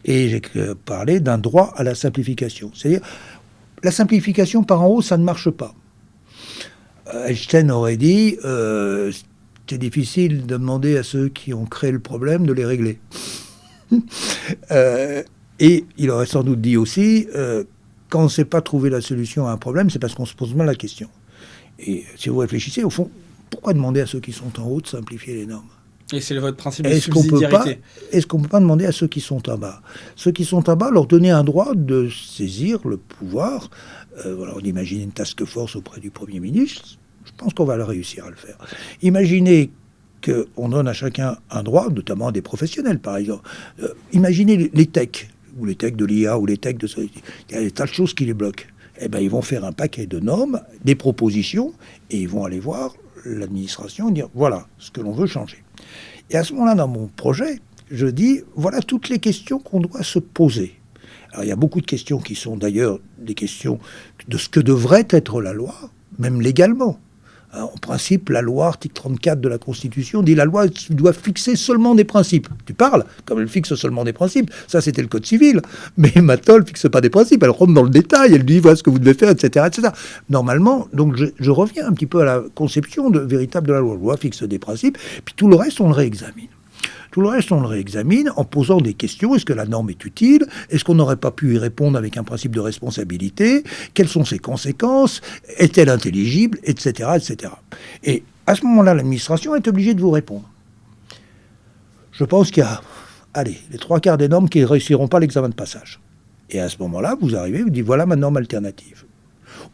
Et j'ai parlé d'un droit à la simplification. C'est-à-dire, la simplification par en haut, ça ne marche pas. Einstein aurait dit c'est difficile de demander à ceux qui ont créé le problème de les régler. Et il aurait sans doute dit aussi quand on ne sait pas trouver la solution à un problème, c'est parce qu'on se pose mal la question. Et si vous réfléchissez, au fond, pourquoi demander à ceux qui sont en haut de simplifier les normes? Et c'est votre principe de subsidiarité. Est-ce qu'on ne peut pas demander à ceux qui sont en bas? Ceux qui sont en bas, leur donner un droit de saisir le pouvoir. On imagine une task force auprès du Premier ministre. Je pense qu'on va réussir à le faire. Imaginez qu'on donne à chacun un droit, notamment des professionnels, par exemple. Imaginez les techs, ou les techs de l'IA, ou les techs de... Il y a des tas de choses qui les bloquent. Eh bien, ils vont faire un paquet de normes, des propositions, et ils vont aller voir l'administration et dire, voilà ce que l'on veut changer. Et à ce moment-là, dans mon projet, je dis, voilà toutes les questions qu'on doit se poser. Alors, il y a beaucoup de questions qui sont d'ailleurs des questions de ce que devrait être la loi, même légalement. En principe, la loi, article 34 de la Constitution, dit la loi doit fixer seulement des principes. Tu parles, comme elle fixe seulement des principes. Ça, c'était le Code civil. Mais maintenant, elle ne fixe pas des principes. Elle rentre dans le détail. Elle dit, voilà ce que vous devez faire, etc. etc. Normalement, donc je reviens un petit peu à la conception véritable de la loi. La loi fixe des principes, puis tout le reste, on le réexamine. Tout le reste, on le réexamine en posant des questions. Est-ce que la norme est utile? Est-ce qu'on n'aurait pas pu y répondre avec un principe de responsabilité? Quelles sont ses conséquences? Est-elle intelligible? Etc. etc. Et à ce moment-là, l'administration est obligée de vous répondre. Je pense qu'il y a, les 3/4 des normes qui ne réussiront pas l'examen de passage. Et à ce moment-là, vous arrivez, vous dites, voilà ma norme alternative.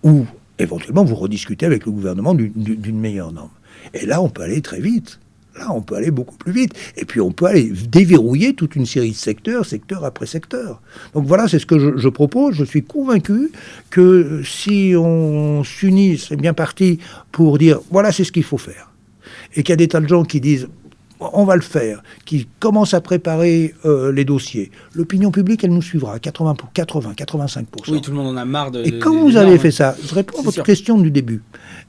Ou, éventuellement, vous rediscutez avec le gouvernement d'une meilleure norme. Et là, on peut aller très vite. Là, on peut aller beaucoup plus vite. Et puis, on peut aller déverrouiller toute une série de secteurs, secteur après secteur. Donc voilà, c'est ce que je propose. Je suis convaincu que si on s'unit, c'est bien parti pour dire, voilà, c'est ce qu'il faut faire. Et qu'il y a des tas de gens qui disent, on va le faire, qui commencent à préparer les dossiers. L'opinion publique, elle nous suivra, 85%. Oui, tout le monde en a marre de... Et quand vous avez fait ça, je réponds à votre question du début.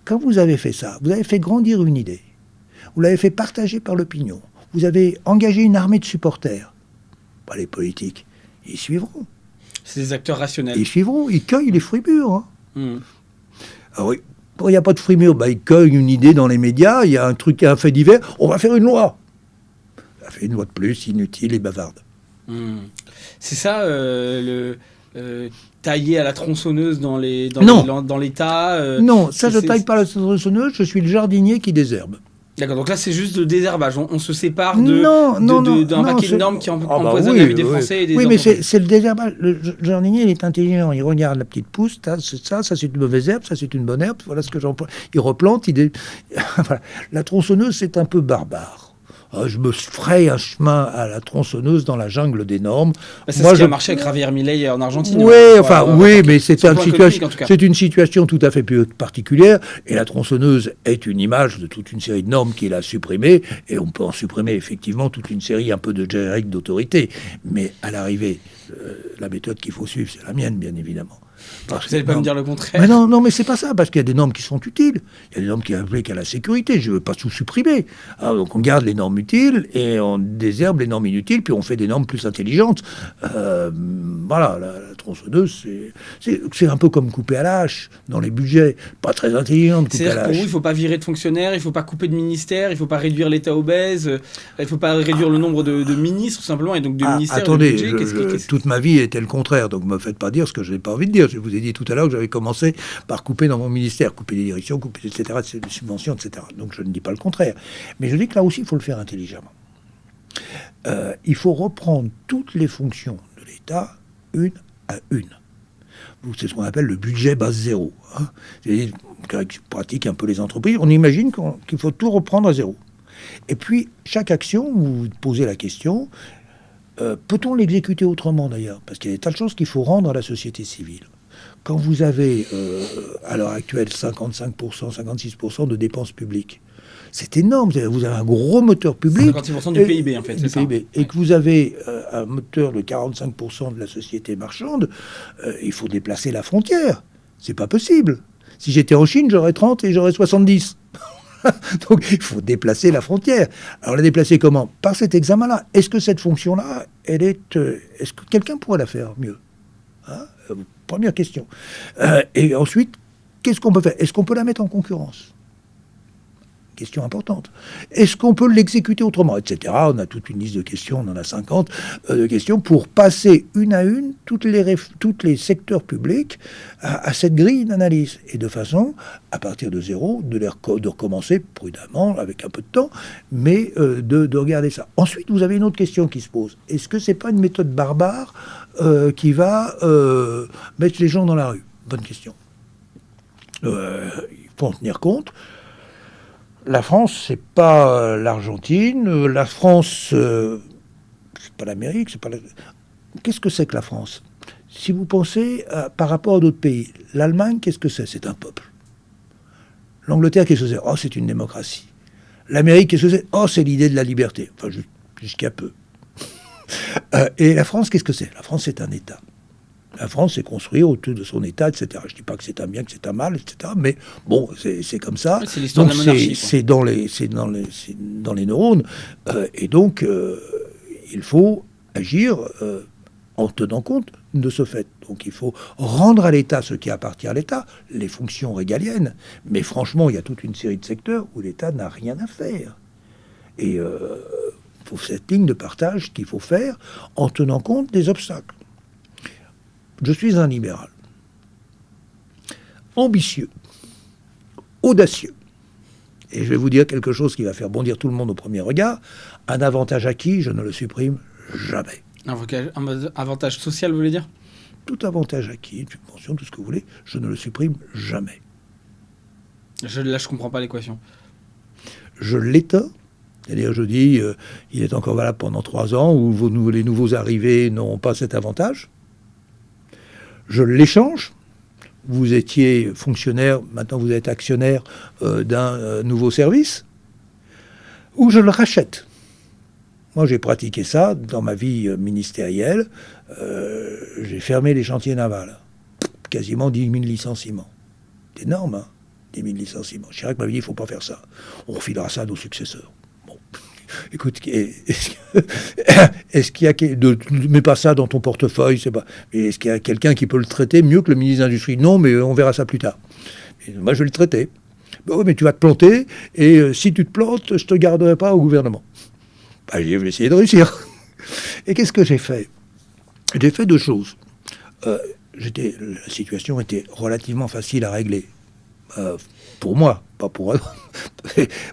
Quand vous avez fait ça, vous avez fait grandir une idée. Vous l'avez fait partager par l'opinion. Vous avez engagé une armée de supporters. Les politiques, ils suivront. C'est des acteurs rationnels. Ils suivront, ils cueillent les fruits mûrs. Alors, il n'y a pas de fruits mûrs, ils cueillent une idée dans les médias, il y a un fait divers, on va faire une loi. Ça fait une loi de plus, inutile et bavarde. C'est ça, tailler à la tronçonneuse dans l'État Non, ça je taille pas la tronçonneuse, je suis le jardinier qui désherbe. D'accord, donc là c'est juste le désherbage. On se sépare d'un paquet de normes qui empoisonne la vie des Français et des mais c'est le désherbage. Le jardinier, il est intelligent. Il regarde la petite pousse, ça c'est une mauvaise herbe, ça c'est une bonne herbe. Voilà ce que j'emploie. Il replante. Voilà. La tronçonneuse, c'est un peu barbare. Je me fraye un chemin à la tronçonneuse dans la jungle des normes. C'est ce qui a marché avec Javier Milei en Argentine. Oui, mais c'est une situation tout à fait particulière. Et la tronçonneuse est une image de toute une série de normes qu'il a supprimées. Et on peut en supprimer effectivement toute une série un peu de génériques d'autorité. Mais à l'arrivée, la méthode qu'il faut suivre, c'est la mienne, bien évidemment. Vous n'allez pas me dire le contraire. Mais non, mais c'est pas ça, parce qu'il y a des normes qui sont utiles. Il y a des normes qui impliquent à la sécurité. Je ne veux pas tout supprimer. Donc on garde les normes utiles et on désherbe les normes inutiles, puis on fait des normes plus intelligentes. Voilà, la tronçonneuse, c'est un peu comme couper à la hache dans les budgets. Pas très intelligent de couper à la hache. C'est-à-dire pour vous, il ne faut pas virer de fonctionnaires, il ne faut pas couper de ministères, il ne faut pas réduire l'État obèse, il ne faut pas réduire le nombre de ministres, tout simplement, et donc de ministères. Attendez, toute ma vie était le contraire, donc ne me faites pas dire ce que je n'ai pas envie de dire. Je vous ai dit tout à l'heure que j'avais commencé par couper dans mon ministère, couper des directions, couper, etc., des subventions, etc. Donc je ne dis pas le contraire. Mais je dis que là aussi, il faut le faire intelligemment. Il faut reprendre toutes les fonctions de l'État, une à une. C'est ce qu'on appelle le budget base zéro. C'est pratique un peu les entreprises. On imagine qu'il faut tout reprendre à zéro. Et puis, chaque action, vous vous posez la question, peut-on l'exécuter autrement d'ailleurs? Parce qu'il y a des tas de choses qu'il faut rendre à la société civile. Quand vous avez, à l'heure actuelle, 55%, 56% de dépenses publiques, c'est énorme. Vous avez un gros moteur public. 56% du PIB, en fait. Du PIB. Et que vous avez un moteur de 45% de la société marchande, il faut déplacer la frontière. C'est pas possible. Si j'étais en Chine, j'aurais 30 et j'aurais 70. Donc, il faut déplacer la frontière. Alors, la déplacer comment? Par cet examen-là. Est-ce que cette fonction-là, est-ce que quelqu'un pourrait la faire mieux? Première question. Et ensuite, qu'est-ce qu'on peut faire? Est-ce qu'on peut la mettre en concurrence? Question importante. Est-ce qu'on peut l'exécuter autrement, etc. On a toute une liste de questions, on en a 50 de questions pour passer une à une tous les secteurs publics à cette grille d'analyse. Et de façon, à partir de zéro, de recommencer prudemment, avec un peu de temps, mais de regarder ça. Ensuite, vous avez une autre question qui se pose. Est-ce que c'est pas une méthode barbare qui va mettre les gens dans la rue? Bonne question. Il faut en tenir compte. La France, c'est pas l'Argentine. La France, c'est pas l'Amérique. Qu'est-ce que c'est que la France? Si vous pensez par rapport à d'autres pays, l'Allemagne, qu'est-ce que c'est? C'est un peuple. L'Angleterre, qu'est-ce que c'est? Oh, c'est une démocratie. L'Amérique, qu'est-ce que c'est? Oh, c'est l'idée de la liberté. Enfin, jusqu'à peu. Et la France, qu'est-ce que c'est? La France, c'est un État. La France s'est construite autour de son État, etc. Je ne dis pas que c'est un bien, que c'est un mal, etc. Mais bon, c'est comme ça. C'est l'histoire de la monarchie. C'est dans les neurones. Et donc, il faut agir en tenant compte de ce fait. Donc il faut rendre à l'État ce qui appartient à l'État, les fonctions régaliennes. Mais franchement, il y a toute une série de secteurs où l'État n'a rien à faire. Et faut cette ligne de partage qu'il faut faire en tenant compte des obstacles. Je suis un libéral. Ambitieux. Audacieux. Et je vais vous dire quelque chose qui va faire bondir tout le monde au premier regard. Un avantage acquis, je ne le supprime jamais. Un avantage social, vous voulez dire ? Tout avantage acquis, une subvention, tout ce que vous voulez, je ne le supprime jamais. Là, je comprends pas l'équation. Je l'éteins. C'est-à-dire, je dis, il est encore valable pendant 3 ans, où les nouveaux arrivés n'auront pas cet avantage. Je l'échange. Vous étiez fonctionnaire, maintenant vous êtes actionnaire d'un nouveau service. Ou je le rachète. Moi, j'ai pratiqué ça dans ma vie ministérielle. J'ai fermé les chantiers navals. Quasiment 10 000 licenciements. C'est énorme, hein, 10 000 licenciements. Chirac m'avait dit, il ne faut pas faire ça. On refilera ça à nos successeurs. Bon. Écoute, est-ce qu'il y a... Ne mets pas ça dans ton portefeuille, c'est pas... Est-ce qu'il y a quelqu'un qui peut le traiter mieux que le ministre de l'Industrie ? Non, mais on verra ça plus tard. Et moi, je vais le traiter. Ben oui, mais tu vas te planter, et si tu te plantes, je ne te garderai pas au gouvernement. Ben, je vais essayer de réussir. Et qu'est-ce que j'ai fait ? J'ai fait 2 choses. La situation était relativement facile à régler. Pour moi, pas pour eux.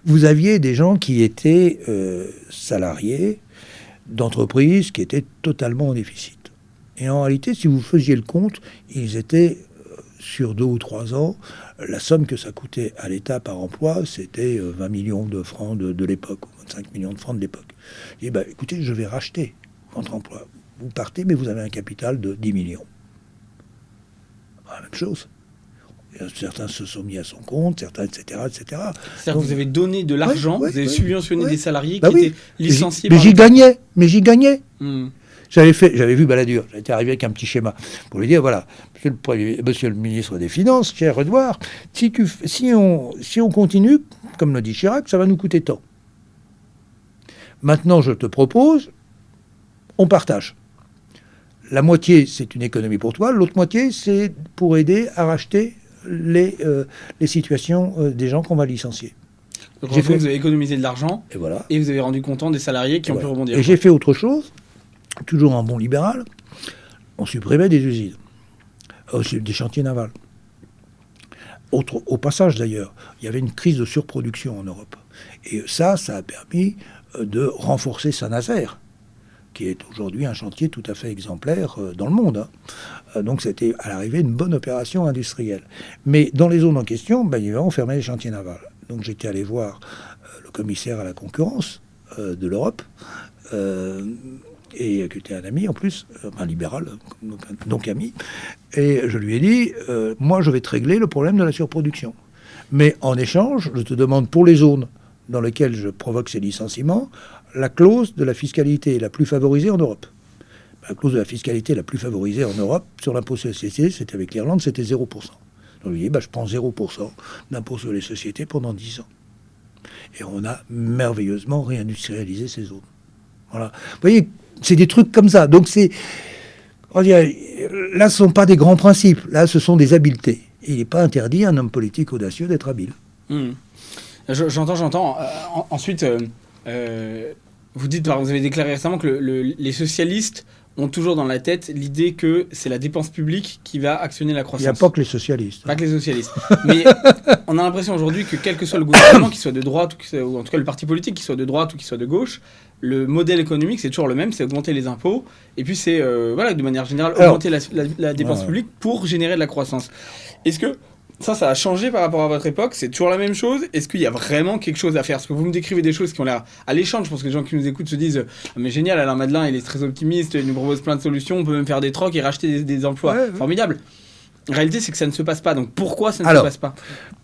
Vous aviez des gens qui étaient salariés d'entreprises qui étaient totalement en déficit. Et en réalité, si vous faisiez le compte, ils étaient, sur 2 ou 3 ans, la somme que ça coûtait à l'État par emploi, c'était 20 millions de francs de l'époque, ou 25 millions de francs de l'époque. Je dis, bah, écoutez, je vais racheter votre emploi. Vous partez, mais vous avez un capital de 10 millions. La même chose. Certains se sont mis à son compte, certains, etc. C'est-à-dire que vous avez donné de l'argent, vous avez subventionné des salariés qui étaient licenciés. Mais j'y gagnais. J'avais vu Balladur, j'étais arrivé avec un petit schéma pour lui dire, voilà, monsieur le ministre des Finances, cher Edouard, si on continue, comme le dit Chirac, ça va nous coûter tant. Maintenant, je te propose, on partage. La moitié, c'est une économie pour toi, l'autre moitié, c'est pour aider à racheter les situations des gens qu'on va licencier. Donc vous avez économisé de l'argent et, voilà. Et vous avez rendu content des salariés qui ont pu rebondir. Et j'ai fait autre chose, toujours un bon libéral, on supprimait des usines, des chantiers navals. Au passage d'ailleurs, il y avait une crise de surproduction en Europe. Et ça a permis de renforcer Saint-Nazaire, qui est aujourd'hui un chantier tout à fait exemplaire dans le monde. Donc c'était à l'arrivée une bonne opération industrielle. Mais dans les zones en question, on fermait les chantiers navals. Donc j'étais allé voir le commissaire à la concurrence de l'Europe, et qui était un ami en plus, un libéral, donc ami. Et je lui ai dit, moi je vais te régler le problème de la surproduction. Mais en échange, je te demande pour les zones dans lesquelles je provoque ces licenciements, la clause de la fiscalité la plus favorisée en Europe. La clause de la fiscalité la plus favorisée en Europe sur l'impôt sur les sociétés, c'était avec l'Irlande, c'était 0%. Donc je lui ai dit, je prends 0% d'impôt sur les sociétés pendant 10 ans. Et on a merveilleusement réindustrialisé ces zones. Voilà. Vous voyez, c'est des trucs comme ça. Donc là, ce ne sont pas des grands principes. Là, ce sont des habiletés. Et il n'est pas interdit à un homme politique audacieux d'être habile. J'entends. Ensuite... vous avez déclaré récemment que les socialistes ont toujours dans la tête l'idée que c'est la dépense publique qui va actionner la croissance. Il n'y a pas que les socialistes. Pas que les socialistes. Mais on a l'impression aujourd'hui que quel que soit le gouvernement, qu'il soit de droite, ou en tout cas le parti politique, qu'il soit de droite ou qu'il soit de gauche, le modèle économique, c'est toujours le même, c'est augmenter les impôts, et puis c'est, de manière générale, augmenter la dépense publique pour générer de la croissance. Est-ce que ça a changé par rapport à votre époque? C'est toujours la même chose? Est-ce qu'il y a vraiment quelque chose à faire? Parce que vous me décrivez des choses qui ont l'air alléchantes. Je pense que les gens qui nous écoutent se disent mais génial, Alain Madelin, il est très optimiste, il nous propose plein de solutions, on peut même faire des trocs et racheter des emplois. Formidable. La réalité, c'est que ça ne se passe pas. Donc pourquoi ça ne se passe pas?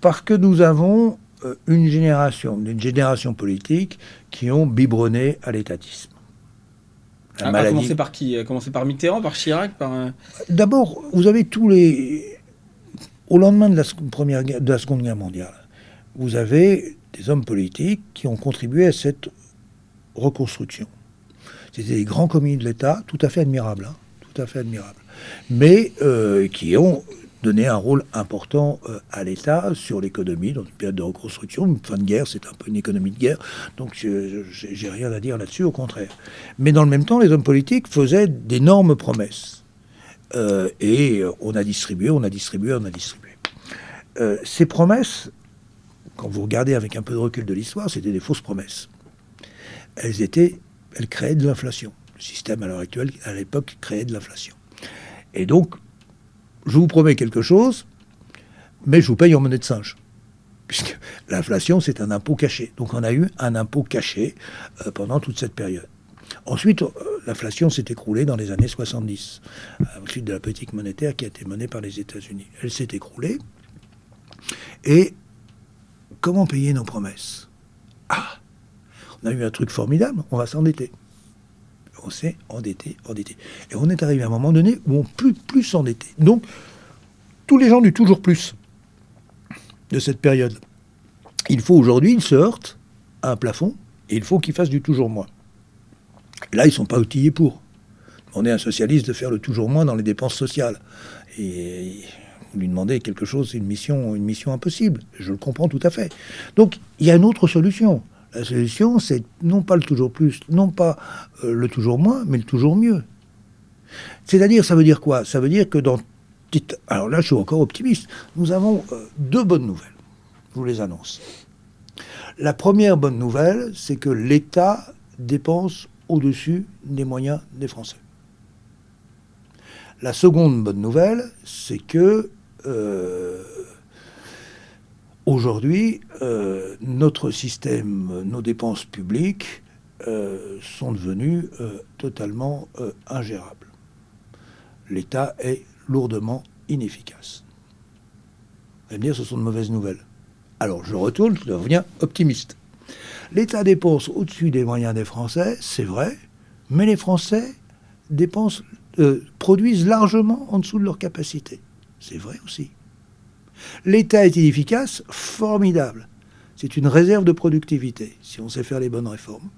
Parce que nous avons une génération politique qui ont biberonné à l'étatisme. La maladie. Commencer par qui? Commencer par Mitterrand, par Chirac, par... D'abord, vous avez tous les... Au lendemain de la Seconde Guerre mondiale, vous avez des hommes politiques qui ont contribué à cette reconstruction. C'était des grands commis de l'État, tout à fait admirables, tout à fait admirables, mais qui ont donné un rôle important à l'État sur l'économie dans une période de reconstruction. Une fin de guerre, c'est un peu une économie de guerre, donc j'ai rien à dire là-dessus, au contraire. Mais dans le même temps, les hommes politiques faisaient d'énormes promesses. Et on a distribué. Ces promesses, quand vous regardez avec un peu de recul de l'histoire, c'était des fausses promesses. Elles créaient de l'inflation. Le système à l'heure actuelle, à l'époque, créait de l'inflation. Et donc, je vous promets quelque chose, mais je vous paye en monnaie de singe. Puisque l'inflation, c'est un impôt caché. Donc on a eu un impôt caché pendant toute cette période. Ensuite, l'inflation s'est écroulée dans les années 70, ensuite de la politique monétaire qui a été menée par les États-Unis. Elle s'est écroulée. Et comment payer nos promesses? On a eu un truc formidable, on va s'endetter. On s'est endetté. Et on est arrivé à un moment donné où on ne peut plus s'endetter. Donc, tous les gens du toujours plus de cette période, il faut aujourd'hui, ils se heurtent à un plafond et il faut qu'ils fassent du toujours moins. Là, ils ne sont pas outillés pour. On est un socialiste de faire le toujours moins dans les dépenses sociales. Et vous lui demandez quelque chose, c'est une mission impossible. Je le comprends tout à fait. Donc, il y a une autre solution. La solution, c'est non pas le toujours plus, non pas le toujours moins, mais le toujours mieux. C'est-à-dire, ça veut dire quoi? Ça veut dire que alors là, je suis encore optimiste. Nous avons deux bonnes nouvelles. Je vous les annonce. La première bonne nouvelle, c'est que l'État dépense au-dessus des moyens des Français. La seconde bonne nouvelle, c'est que aujourd'hui, notre système, nos dépenses publiques sont devenues totalement ingérables. L'État est lourdement inefficace. Vous allez me dire, ce sont de mauvaises nouvelles. Alors, je retourne, je deviens optimiste. L'État dépense au-dessus des moyens des Français, c'est vrai, mais les Français produisent largement en dessous de leur capacité. C'est vrai aussi. L'État est inefficace, formidable. C'est une réserve de productivité, si on sait faire les bonnes réformes.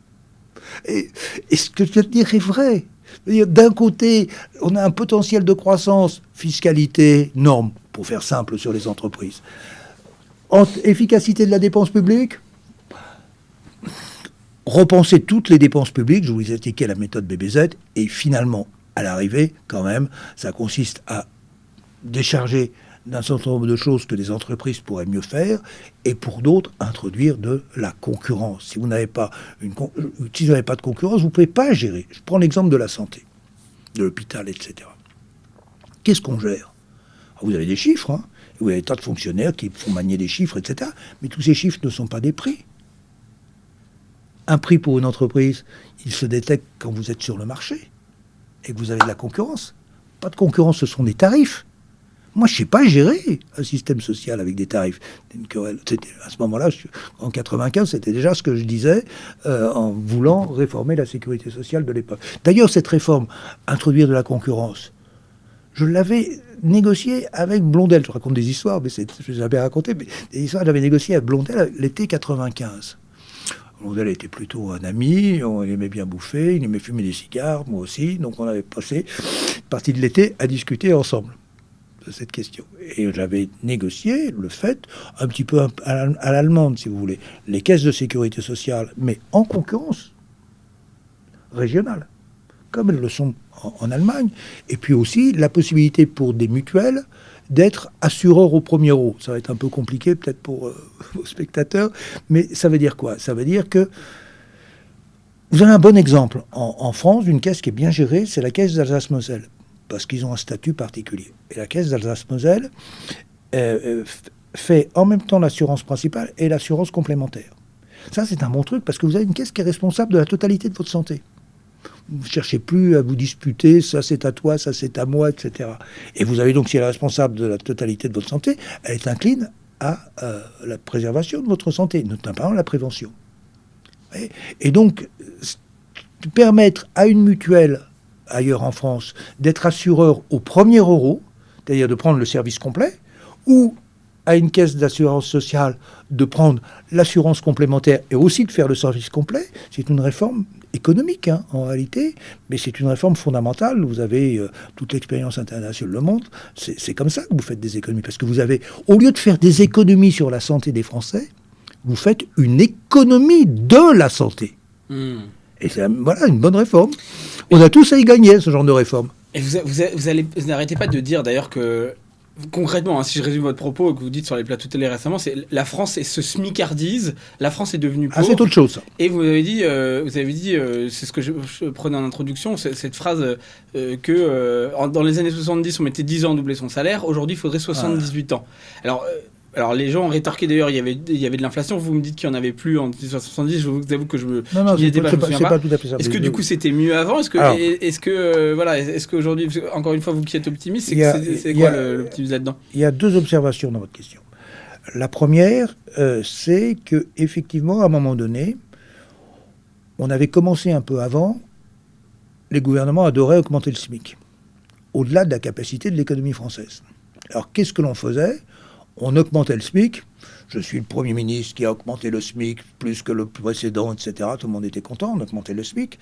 Et ce que je viens de dire est vrai. D'un côté, on a un potentiel de croissance, fiscalité, normes, pour faire simple sur les entreprises. Efficacité de la dépense publique, repenser toutes les dépenses publiques, je vous ai expliqué la méthode BBZ, et finalement, à l'arrivée, quand même, ça consiste à décharger d'un certain nombre de choses que les entreprises pourraient mieux faire, et pour d'autres, introduire de la concurrence. Si vous n'avez pas de concurrence, vous ne pouvez pas gérer. Je prends l'exemple de la santé, de l'hôpital, etc. Qu'est-ce qu'on gère? Vous avez des chiffres, vous avez des tas de fonctionnaires qui font manier des chiffres, etc. Mais tous ces chiffres ne sont pas des prix. Un prix pour une entreprise, il se détecte quand vous êtes sur le marché et que vous avez de la concurrence. Pas de concurrence, ce sont des tarifs. Moi, je ne sais pas gérer un système social avec des tarifs. À ce moment-là, en 95, c'était déjà ce que je disais en voulant réformer la sécurité sociale de l'époque. D'ailleurs, cette réforme, introduire de la concurrence, je l'avais négocié avec Blondel. Je raconte des histoires, mais je ne les avais racontées, mais des histoires que j'avais négociées avec Blondel l'été 95. Blondel était plutôt un ami, il aimait bien bouffer, il aimait fumer des cigares, moi aussi, donc on avait passé une partie de l'été à discuter ensemble de cette question. Et j'avais négocié le fait, un petit peu à l'allemande, si vous voulez, les caisses de sécurité sociale, mais en concurrence régionale, comme elles le sont en Allemagne, et puis aussi la possibilité pour des mutuelles d'être assureurs au premier euro. Ça va être un peu compliqué peut-être pour vos spectateurs, mais ça veut dire quoi? Ça veut dire que vous avez un bon exemple en France d'une caisse qui est bien gérée, c'est la caisse d'Alsace-Moselle, parce qu'ils ont un statut particulier. Et la caisse d'Alsace-Moselle fait en même temps l'assurance principale et l'assurance complémentaire. Ça, c'est un bon truc, parce que vous avez une caisse qui est responsable de la totalité de votre santé. Vous ne cherchez plus à vous disputer, ça c'est à toi, ça c'est à moi, etc. Et vous avez donc, si elle est responsable de la totalité de votre santé, elle est incline à la préservation de votre santé, notamment la prévention. Et donc, permettre à une mutuelle, ailleurs en France, d'être assureur au premier euro, c'est-à-dire de prendre le service complet, ou à une caisse d'assurance sociale de prendre l'assurance complémentaire et aussi de faire le service complet, c'est une réforme économique en réalité, mais c'est une réforme fondamentale. Vous avez toute l'expérience internationale le montre, c'est comme ça que vous faites des économies, parce que vous avez, au lieu de faire des économies sur la santé des Français, vous faites une économie de la santé. Et c'est voilà une bonne réforme. On a tous à y gagner, ce genre de réforme. Et vous n'arrêtez pas de dire d'ailleurs que, concrètement, si je résume votre propos que vous dites sur les plateaux télé récemment, c'est la France se smicardise, la France est devenue pauvre. C'est autre chose. Ça. Et vous avez dit, c'est ce que je prenais en introduction, cette phrase que dans les années 70, on mettait 10 ans à doubler son salaire, aujourd'hui il faudrait 78 ans. Alors les gens ont rétorqué d'ailleurs, il y avait de l'inflation, vous me dites qu'il n'y en avait plus en 1970, je vous avoue que je me c'est pas tout à fait ça. Est-ce que du coup c'était mieux avant ? Est-ce qu'aujourd'hui, encore une fois vous qui êtes optimiste, c'est quoi l'optimisme là-dedans ? Il y a deux observations dans votre question. La première, c'est que effectivement à un moment donné, on avait commencé un peu avant, les gouvernements adoraient augmenter le SMIC, au-delà de la capacité de l'économie française. Alors qu'est-ce que l'on faisait ? On augmentait le SMIC. Je suis le Premier ministre qui a augmenté le SMIC plus que le précédent, etc. Tout le monde était content, on augmentait le SMIC.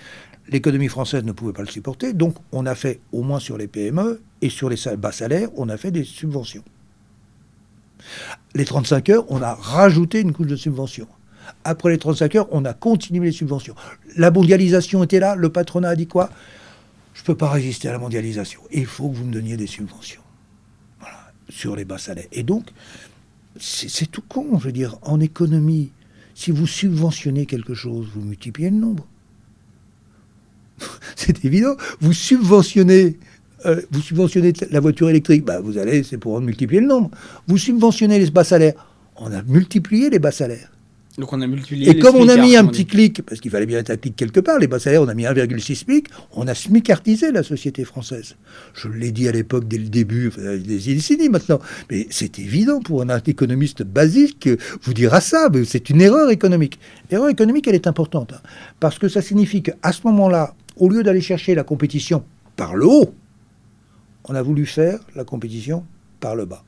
L'économie française ne pouvait pas le supporter. Donc, on a fait, au moins sur les PME et sur les bas salaires, on a fait des subventions. Les 35 heures, on a rajouté une couche de subventions. Après les 35 heures, on a continué les subventions. La mondialisation était là. Le patronat a dit quoi ? Je ne peux pas résister à la mondialisation. Il faut que vous me donniez des subventions. Sur les bas salaires. Et donc, c'est tout con, je veux dire, en économie, si vous subventionnez quelque chose, vous multipliez le nombre. C'est évident. Vous subventionnez la voiture électrique, c'est pour en multiplier le nombre. Vous subventionnez les bas salaires, on a multiplié les bas salaires. Donc on a multiplié. Et comme on a mis un petit clic, parce qu'il fallait bien être un clic quelque part, les bas salaires, on a mis 1,6 SMIC, on a smicartisé la société française. Je l'ai dit à l'époque, dès le début, des décennies maintenant, mais c'est évident pour un économiste basique vous dira ça, mais c'est une erreur économique. L'erreur économique, elle est importante, parce que ça signifie qu'à ce moment-là, au lieu d'aller chercher la compétition par le haut, on a voulu faire la compétition par le bas.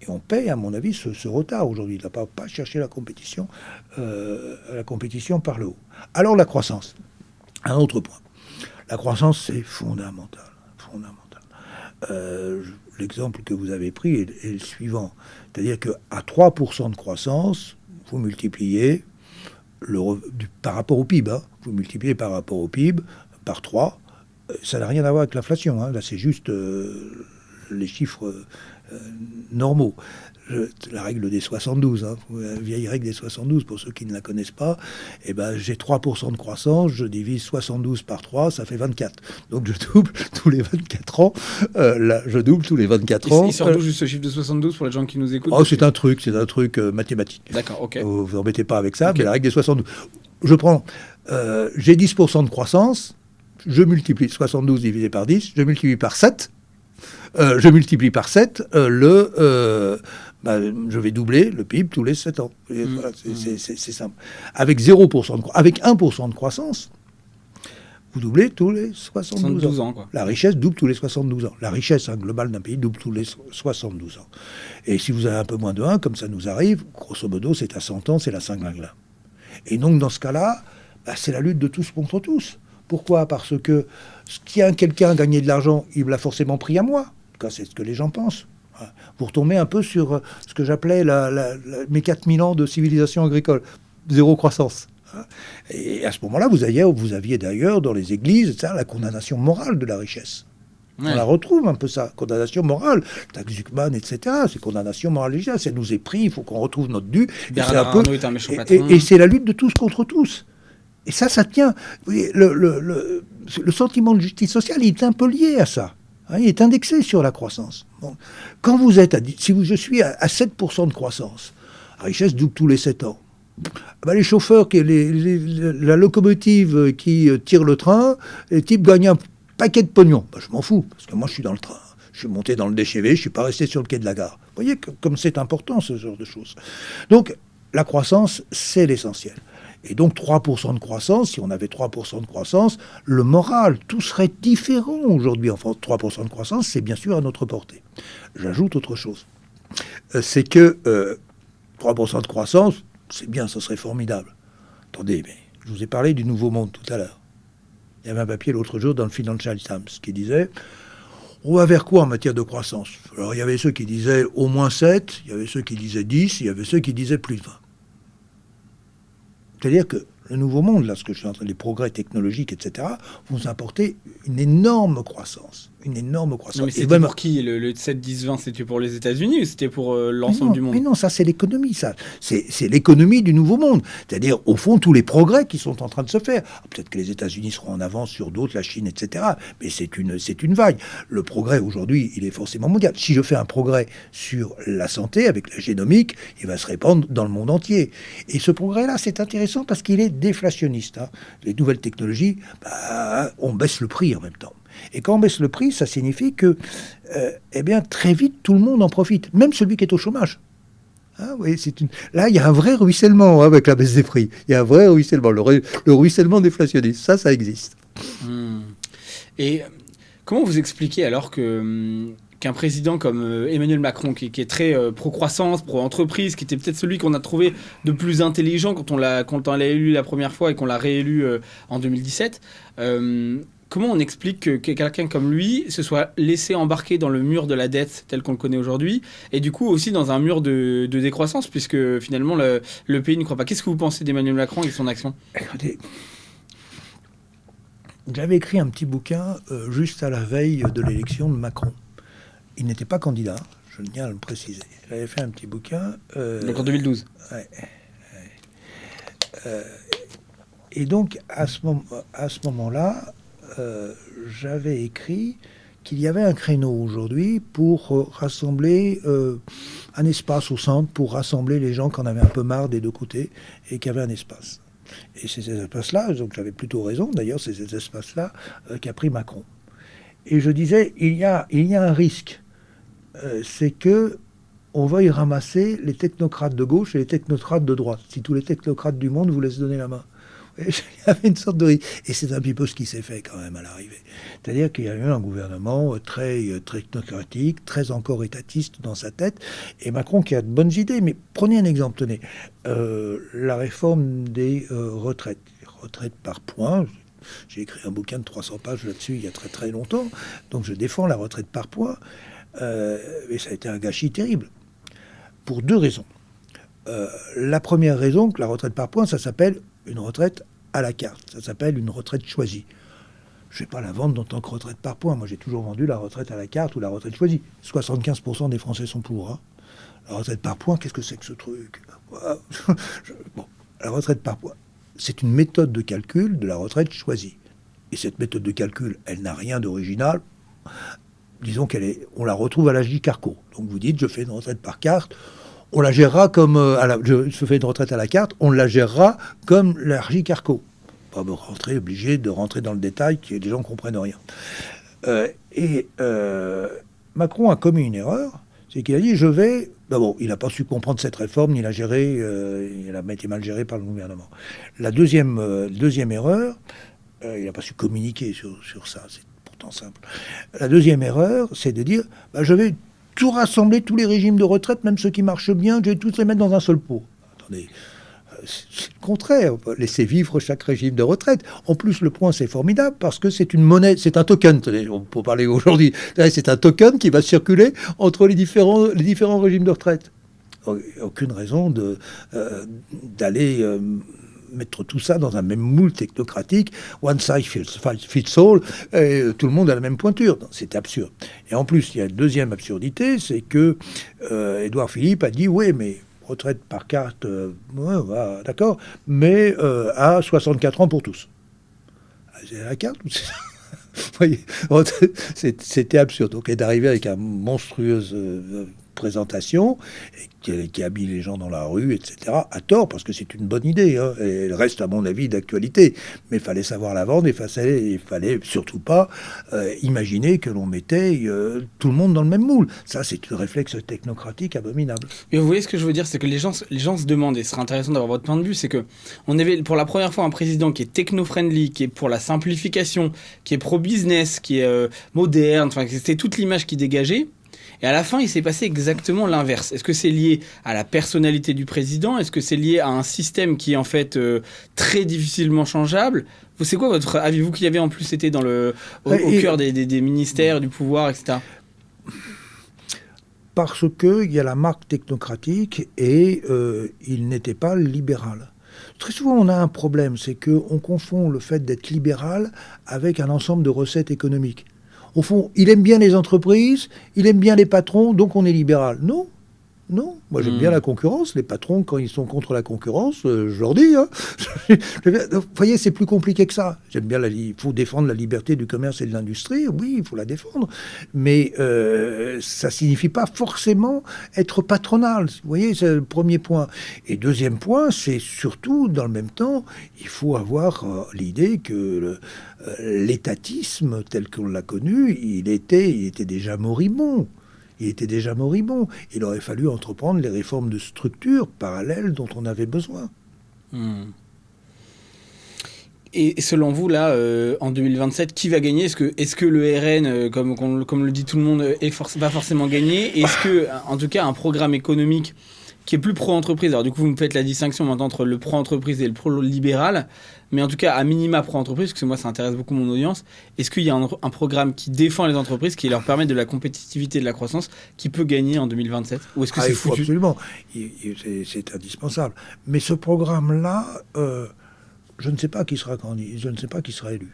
Et on paye, à mon avis, ce retard aujourd'hui. Il n'a pas cherché la compétition par le haut. Alors la croissance, un autre point. La croissance, c'est fondamental. L'exemple que vous avez pris est le suivant. C'est-à-dire qu'à 3% de croissance, vous multipliez par rapport au PIB. Vous multipliez par rapport au PIB par 3. Ça n'a rien à voir avec l'inflation. Là, c'est juste les chiffres... normaux. La règle des 72, la vieille règle des 72, pour ceux qui ne la connaissent pas, j'ai 3% de croissance, je divise 72 par 3, ça fait 24. Donc je double tous les 24 ans. Je double tous les 24 ans. Il sort d'où juste ce chiffre de 72 pour les gens qui nous écoutent ? C'est un truc mathématique. D'accord, ok. Vous embêtez pas avec ça, mais la règle des 72. Je prends, j'ai 10% de croissance, je multiplie 72 divisé par 10, je multiplie par 7, je multiplie par 7, je vais doubler le PIB tous les 7 ans. Voilà, c'est simple. Avec 0% avec 1% de croissance, vous doublez tous les 72 ans. Quoi. La richesse double tous les 72 ans. La richesse globale d'un pays double tous les 72 ans. Et si vous avez un peu moins de 1, comme ça nous arrive, grosso modo, c'est à 100 ans, c'est la Saint-Glinglin. Et donc, dans ce cas-là, c'est la lutte de tous contre tous. Pourquoi ? Parce que si quelqu'un a gagné de l'argent, il l'a forcément pris à moi. En tout cas, c'est ce que les gens pensent. Vous retombez un peu sur ce que j'appelais mes 4000 ans de civilisation agricole. Zéro croissance. Et à ce moment-là, vous aviez d'ailleurs dans les églises la condamnation morale de la richesse. Ouais. On la retrouve un peu ça, condamnation morale. Tax Zuckman, etc. C'est condamnation morale légère. Ça nous est pris, il faut qu'on retrouve notre dû. Et c'est la lutte de tous contre tous. Et ça tient. Vous voyez, le sentiment de justice sociale, il est un peu lié à ça. Il est indexé sur la croissance. Bon. Quand vous êtes je suis à 7% de croissance, la richesse double tous les 7 ans. Les chauffeurs, la locomotive qui tire le train, les types gagnent un paquet de pognon. Je m'en fous, parce que moi je suis dans le train. Je suis monté dans le DCV, je ne suis pas resté sur le quai de la gare. Vous voyez comme c'est important ce genre de choses. Donc la croissance, c'est l'essentiel. Et donc 3% de croissance, si on avait 3% de croissance, le moral, tout serait différent aujourd'hui en France. 3% de croissance, c'est bien sûr à notre portée. J'ajoute autre chose. C'est que 3% de croissance, c'est bien, ça serait formidable. Attendez, mais je vous ai parlé du Nouveau Monde tout à l'heure. Il y avait un papier l'autre jour dans le Financial Times qui disait on va vers quoi en matière de croissance? Alors il y avait ceux qui disaient au moins 7, il y avait ceux qui disaient 10, il y avait ceux qui disaient plus de 20. C'est-à-dire que le Nouveau Monde, là, ce que je suis en train de les progrès technologiques, etc., vont apporter une énorme croissance. Une énorme croissance. Non, mais c'était pour qui le 7, 10, 20, c'était pour les États-Unis ou c'était pour l'ensemble du monde? Mais non, ça c'est l'économie, ça. C'est l'économie du Nouveau Monde. C'est-à-dire, au fond, tous les progrès qui sont en train de se faire. Peut-être que les États-Unis seront en avance sur d'autres, la Chine, etc. Mais c'est une vague. Le progrès, aujourd'hui, il est forcément mondial. Si je fais un progrès sur la santé, avec la génomique, il va se répandre dans le monde entier. Et ce progrès-là, c'est intéressant parce qu'il est déflationniste. Hein. Les nouvelles technologies, on baisse le prix en même temps. Et quand on baisse le prix, ça signifie que, eh bien, très vite, tout le monde en profite, même celui qui est au chômage. Hein, oui, là, il y a un vrai ruissellement avec la baisse des prix. Il y a un vrai ruissellement, le ruissellement déflationniste. Ça existe. Et comment vous expliquez alors qu'un président comme Emmanuel Macron, qui est très pro-croissance, pro-entreprise, qui était peut-être celui qu'on a trouvé de plus intelligent quand on l'a élu la première fois et qu'on l'a réélu en 2017, comment on explique que quelqu'un comme lui se soit laissé embarquer dans le mur de la dette tel qu'on le connaît aujourd'hui, et du coup aussi dans un mur de décroissance, puisque finalement le pays ne croit pas. Qu'est-ce que vous pensez d'Emmanuel Macron et de son action? Écoutez, j'avais écrit un petit bouquin juste à la veille de l'élection de Macron. Il n'était pas candidat, je tiens à le préciser. J'avais fait un petit bouquin. Donc en 2012. Ouais. Et donc à ce moment-là, j'avais écrit qu'il y avait un créneau aujourd'hui pour rassembler un espace au centre, pour rassembler les gens qui en avaient un peu marre des deux côtés et qui avaient un espace. Et c'est ces espaces-là, donc j'avais plutôt raison, d'ailleurs, c'est ces espaces-là qu'a pris Macron. Et je disais, il y a un risque, c'est que on veuille ramasser les technocrates de gauche et les technocrates de droite. Si tous les technocrates du monde vous laissent donner la main. Il y avait une sorte de risque. Et c'est un petit peu ce qui s'est fait quand même à l'arrivée. C'est-à-dire qu'il y a eu un gouvernement très technocratique, très encore étatiste dans sa tête, et Macron qui a de bonnes idées. Mais prenez un exemple, tenez, la réforme des retraites par points. J'ai écrit un bouquin de 300 pages là-dessus il y a très très longtemps, donc je défends la retraite par points, et ça a été un gâchis terrible, pour deux raisons. La première raison, que la retraite par points, ça s'appelle une retraite à la carte, ça s'appelle une retraite choisie. Je ne vais pas la vendre en tant que retraite par points. Moi, j'ai toujours vendu la retraite à la carte ou la retraite choisie. 75% des Français sont pour. Hein. La retraite par points, qu'est-ce que c'est que ce truc? Bon, la retraite par points, c'est une méthode de calcul de la retraite choisie. Et cette méthode de calcul, elle n'a rien d'original. Disons on la retrouve à la J-Carco. Donc vous dites, je fais une retraite par carte, on la gérera comme... je fais une retraite à la carte, on la gérera comme la J-Carco. Pas obligé de rentrer dans le détail, que les gens ne comprennent rien. Macron a commis une erreur, c'est qu'il a dit, je vais... Bon, il n'a pas su comprendre cette réforme, ni la gérer, il a été mal géré par le gouvernement. La deuxième erreur, il n'a pas su communiquer sur ça, c'est pourtant simple. La deuxième erreur, c'est de dire, je vais tout rassembler, tous les régimes de retraite, même ceux qui marchent bien, je vais tous les mettre dans un seul pot. Attendez, c'est le contraire, on peut laisser vivre chaque régime de retraite. En plus, le point, c'est formidable, parce que c'est une monnaie, c'est un token, on peut parler aujourd'hui, c'est un token qui va circuler entre les différents régimes de retraite. Aucune raison d'aller... mettre tout ça dans un même moule technocratique, one size fits all, et tout le monde a la même pointure. C'est absurde. Et en plus, il y a une deuxième absurdité, c'est que Édouard Philippe a dit, oui, mais retraite par carte, d'accord, mais à 64 ans pour tous. C'est la carte ou c'est... Vous voyez, c'était absurde. Donc, elle est arrivée avec un monstrueuse présentation, qui habille les gens dans la rue, etc., à tort, parce que c'est une bonne idée, hein, et elle reste, à mon avis, d'actualité. Mais il fallait savoir la vendre, il fallait surtout pas imaginer que l'on mettait tout le monde dans le même moule. Ça, c'est un réflexe technocratique abominable. Mais vous voyez ce que je veux dire, c'est que les gens se demandent, et ce serait intéressant d'avoir votre point de vue, c'est que on avait pour la première fois un président qui est techno-friendly, qui est pour la simplification, qui est pro-business, qui est moderne, enfin, c'était toute l'image qui dégageait. Et à la fin, il s'est passé exactement l'inverse. Est-ce que c'est lié à la personnalité du président ? Est-ce que c'est lié à un système qui est en fait très difficilement changeable ? C'est quoi votre avis, vous qui avez en plus été au cœur des ministères, du pouvoir, etc. Parce qu'il y a la marque technocratique et il n'était pas libéral. Très souvent, on a un problème, c'est qu'on confond le fait d'être libéral avec un ensemble de recettes économiques. Au fond, il aime bien les entreprises, il aime bien les patrons, donc on est libéral. Non, non. Moi, j'aime bien la concurrence. Les patrons, quand ils sont contre la concurrence, je leur dis. Hein. Vous voyez, c'est plus compliqué que ça. J'aime bien il faut défendre la liberté du commerce et de l'industrie. Oui, il faut la défendre. Mais ça signifie pas forcément être patronal. Vous voyez, c'est le premier point. Et deuxième point, c'est surtout, dans le même temps, il faut avoir l'idée que l'étatisme, tel qu'on l'a connu, il était déjà moribond. Il était déjà moribond. Il aurait fallu entreprendre les réformes de structure parallèles dont on avait besoin. Et selon vous, là, en 2027, qui va gagner ? Est-ce que le RN, comme le dit tout le monde, va forcément gagner ? Est-ce que, en tout cas, un programme économique qui est plus pro-entreprise, alors du coup, vous me faites la distinction maintenant entre le pro-entreprise et le pro-libéral, mais en tout cas, à minima pro-entreprise, parce que moi, ça intéresse beaucoup mon audience, est-ce qu'il y a un programme qui défend les entreprises, qui leur permet de la compétitivité et de la croissance, qui peut gagner en 2027 ? Ou est-ce que c'est foutu ? Absolument. C'est indispensable. Mais ce programme-là, je ne sais pas qui sera candidat, je ne sais pas qui sera élu.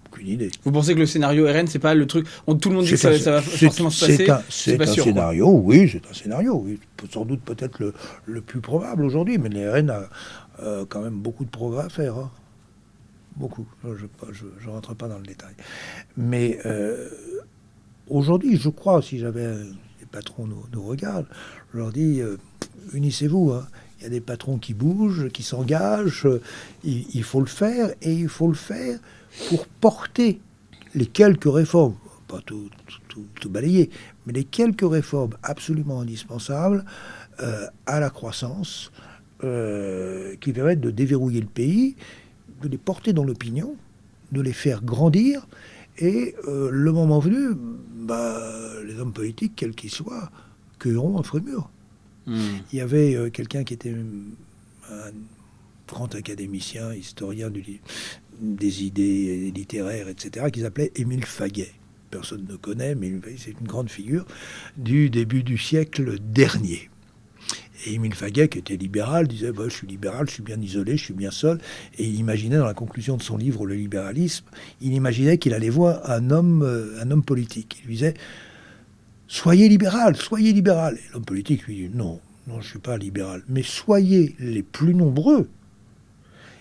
Aucune idée. Vous pensez que le scénario RN, c'est pas le truc... Tout le monde dit que ça va forcément se passer. C'est un scénario, oui, c'est un scénario. Oui. Sans doute peut-être le plus probable aujourd'hui, mais le RN a quand même beaucoup de progrès à faire. Hein. Beaucoup. Je ne rentre pas dans le détail. Mais aujourd'hui, je crois, si j'avais... les patrons nous regardent, je leur dis, unissez-vous, hein. Il y a des patrons qui bougent, qui s'engagent, il faut le faire, et il faut le faire pour porter les quelques réformes, pas tout balayer, mais les quelques réformes absolument indispensables à la croissance, qui permettent de déverrouiller le pays, de les porter dans l'opinion, de les faire grandir, et le moment venu, les hommes politiques, quels qu'ils soient, cueilleront un fruit mûr. Il y avait quelqu'un qui était un grand académicien, historien des idées littéraires, etc., qui s'appelait Émile Faguet. Personne ne connaît, mais c'est une grande figure du début du siècle dernier. Et Émile Faguet, qui était libéral, disait je suis libéral, je suis bien isolé, je suis bien seul. Et il imaginait, dans la conclusion de son livre, Le libéralisme, il imaginait qu'il allait voir un homme politique. Il lui disait soyez libéral, soyez libéral. Et l'homme politique lui dit non, je ne suis pas libéral, mais soyez les plus nombreux.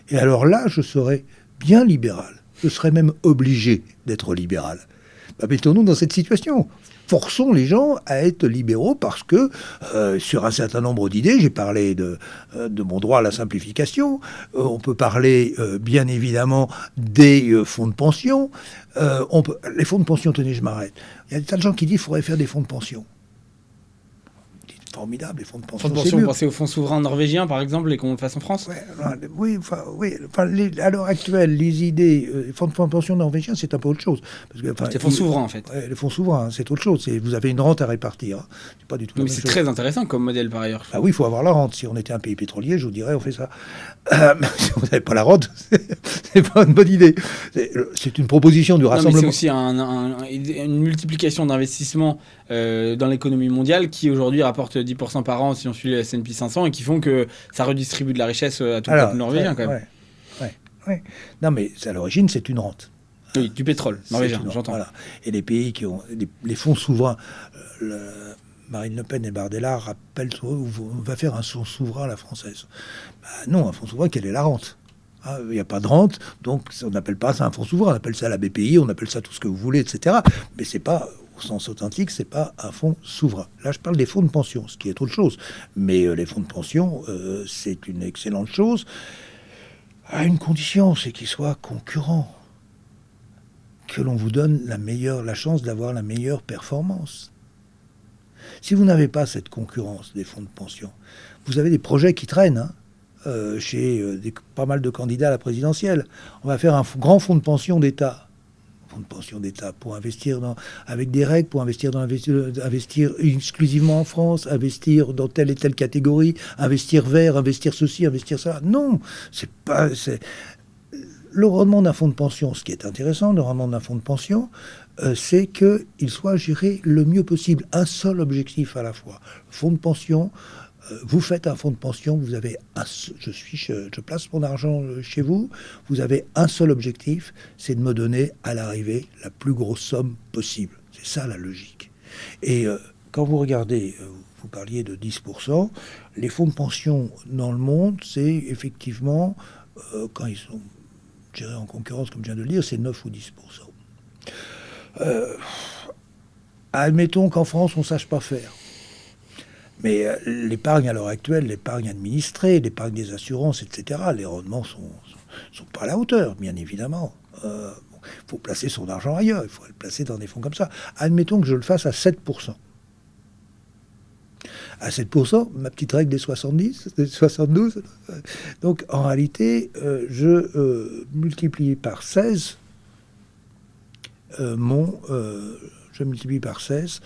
Et alors là, je serai bien libéral. Je serai même obligé d'être libéral. Mettons-nous dans cette situation. Forçons les gens à être libéraux parce que sur un certain nombre d'idées, j'ai parlé de mon droit à la simplification, on peut parler bien évidemment des fonds de pension. Les fonds de pension, tenez, je m'arrête. Il y a des tas de gens qui disent qu'il faudrait faire des fonds de pension. Formidable, les fonds de pension. Vous pensez aux fonds souverains norvégiens, par exemple, les qu'on fasse en France ? Oui, à l'heure actuelle, les idées, les fonds de pension norvégiens, c'est un peu autre chose. Parce que, les fonds souverains, en fait. Les fonds souverains, c'est autre chose. Vous avez une rente à répartir. Hein. C'est pas du tout. Mais c'est très intéressant comme modèle, par ailleurs. Oui, il faut avoir la rente. Si on était un pays pétrolier, je vous dirais, on fait ça. Si vous n'avez pas la rente, c'est pas une bonne idée. C'est une proposition du rassemblement. Mais c'est aussi une multiplication d'investissements dans l'économie mondiale qui, aujourd'hui, rapporte 10% par an si on suit le S&P 500 et qui font que ça redistribue de la richesse à tout le peuple norvégien, quand même. Ouais. Non, mais à l'origine, c'est une rente. Oui, du pétrole norvégien, j'entends. Voilà. Et les pays qui ont les fonds souverains, Marine Le Pen et Bardella rappellent, on va faire un fonds souverain à la française. Non, un fonds souverain, quelle est la rente ? Il n'y a pas de rente, donc on n'appelle pas ça un fonds souverain, on appelle ça la BPI, on appelle ça tout ce que vous voulez, etc. Mais c'est pas au sens authentique, c'est pas un fonds souverain. Là, je parle des fonds de pension, ce qui est autre chose. Mais les fonds de pension, c'est une excellente chose, à une condition, c'est qu'ils soient concurrents. Que l'on vous donne la chance d'avoir la meilleure performance. Si vous n'avez pas cette concurrence des fonds de pension, vous avez des projets qui traînent chez pas mal de candidats à la présidentielle. On va faire un grand fonds de pension d'État. Fonds de pension d'État pour investir avec des règles, pour investir exclusivement en France, investir dans telle et telle catégorie, investir vert, investir ceci, investir ça. Non, c'est pas... Le rendement d'un fonds de pension, ce qui est intéressant, le rendement d'un fonds de pension, c'est qu'il soit géré le mieux possible. Un seul objectif à la fois. Fonds de pension, vous faites un fonds de pension, vous avez je place mon argent chez vous, vous avez un seul objectif, c'est de me donner à l'arrivée la plus grosse somme possible. C'est ça la logique. Et quand vous regardez, vous parliez de 10%, les fonds de pension dans le monde, c'est effectivement, quand ils sont gérés en concurrence, comme je viens de le dire, c'est 9 ou 10%. Admettons qu'en France, on ne sache pas faire. Mais l'épargne à l'heure actuelle, l'épargne administrée, l'épargne des assurances, etc., les rendements sont pas à la hauteur, bien évidemment. Il faut placer son argent ailleurs, il faut le placer dans des fonds comme ça. Admettons que je le fasse à 7%. À 7%, ma petite règle des 72. Donc, en réalité, je multiplie par 16 je multiplie par 16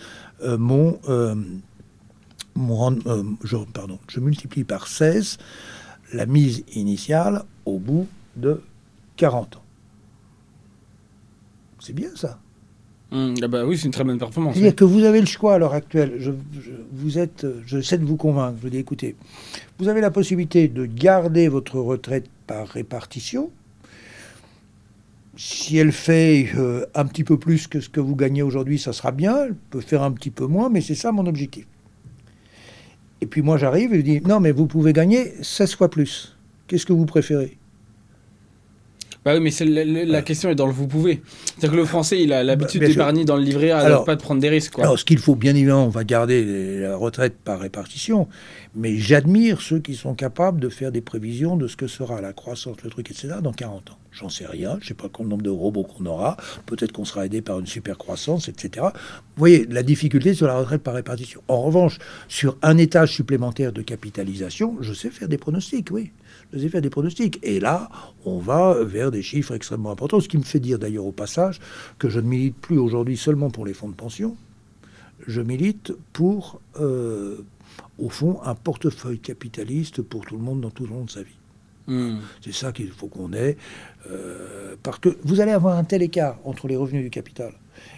la mise initiale au bout de 40 ans. C'est bien ça. Bah oui, c'est une très bonne performance. C'est-à-dire que vous avez le choix à l'heure actuelle. J'essaie de vous convaincre. Je vous dis, écoutez, vous avez la possibilité de garder votre retraite par répartition. Si elle fait un petit peu plus que ce que vous gagnez aujourd'hui, ça sera bien. Elle peut faire un petit peu moins, mais c'est ça mon objectif. Et puis moi, j'arrive et je dis, non, mais vous pouvez gagner 16 fois plus. Qu'est-ce que vous préférez ? Bah oui, mais la question est dans le vous pouvez. C'est-à-dire que le Français, il a l'habitude d'épargner dans le livret A, alors pas de prendre des risques, quoi. Alors, ce qu'il faut, bien évidemment, on va garder la retraite par répartition, mais j'admire ceux qui sont capables de faire des prévisions de ce que sera la croissance, le truc, etc., dans 40 ans. J'en sais rien, je ne sais pas le nombre de robots qu'on aura, peut-être qu'on sera aidé par une super croissance, etc. Vous voyez, la difficulté sur la retraite par répartition. En revanche, sur un étage supplémentaire de capitalisation, je sais faire des pronostics, oui. Je sais faire des pronostics. Et là, on va vers des chiffres extrêmement importants, ce qui me fait dire d'ailleurs au passage que je ne milite plus aujourd'hui seulement pour les fonds de pension, je milite pour, au fond, un portefeuille capitaliste pour tout le monde dans tout le long de sa vie. C'est ça qu'il faut qu'on ait, parce que vous allez avoir un tel écart entre les revenus du capital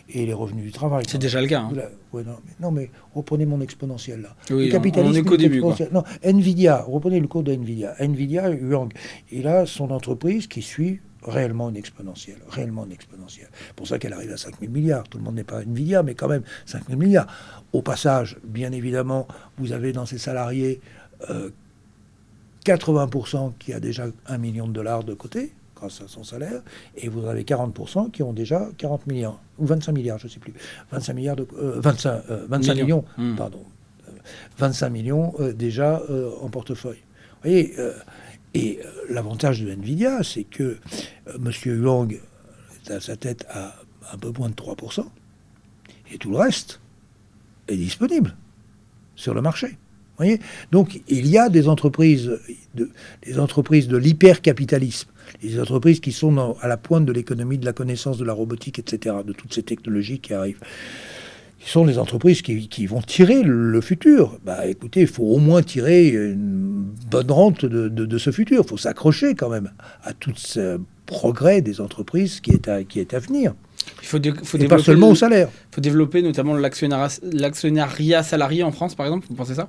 et les revenus du travail. C'est déjà le cas. Ouais, non, mais reprenez mon exponentiel là. Oui, le capitalisme, on est qu'au début, quoi. Non, Nvidia, reprenez le cours de Nvidia. Nvidia, Yuang, il a son entreprise qui suit réellement une exponentielle. Pour ça qu'elle arrive à 5 000 milliards. Tout le monde n'est pas Nvidia, mais quand même 5 000 milliards. Au passage, bien évidemment, vous avez dans ses salariés 80% qui a déjà $1 million de côté, grâce à son salaire, et vous avez 40% qui ont déjà 40 milliards, ou 25 milliards, je ne sais plus, 25 millions, pardon, 25 millions déjà en portefeuille. Vous voyez, l'avantage de Nvidia, c'est que M. Huang est à sa tête à un peu moins de 3%, et tout le reste est disponible sur le marché. Vous voyez, donc il y a des entreprises de l'hypercapitalisme, des entreprises qui sont à la pointe de l'économie, de la connaissance, de la robotique, etc., de toutes ces technologies qui arrivent. Qui sont les entreprises qui vont tirer le futur. Bah écoutez, il faut au moins tirer une bonne rente de ce futur. Il faut s'accrocher quand même à tout ce progrès des entreprises qui est à venir. Il faut et pas seulement au salaire. Il faut développer notamment l'actionnariat salarié en France, par exemple. Vous pensez ça ?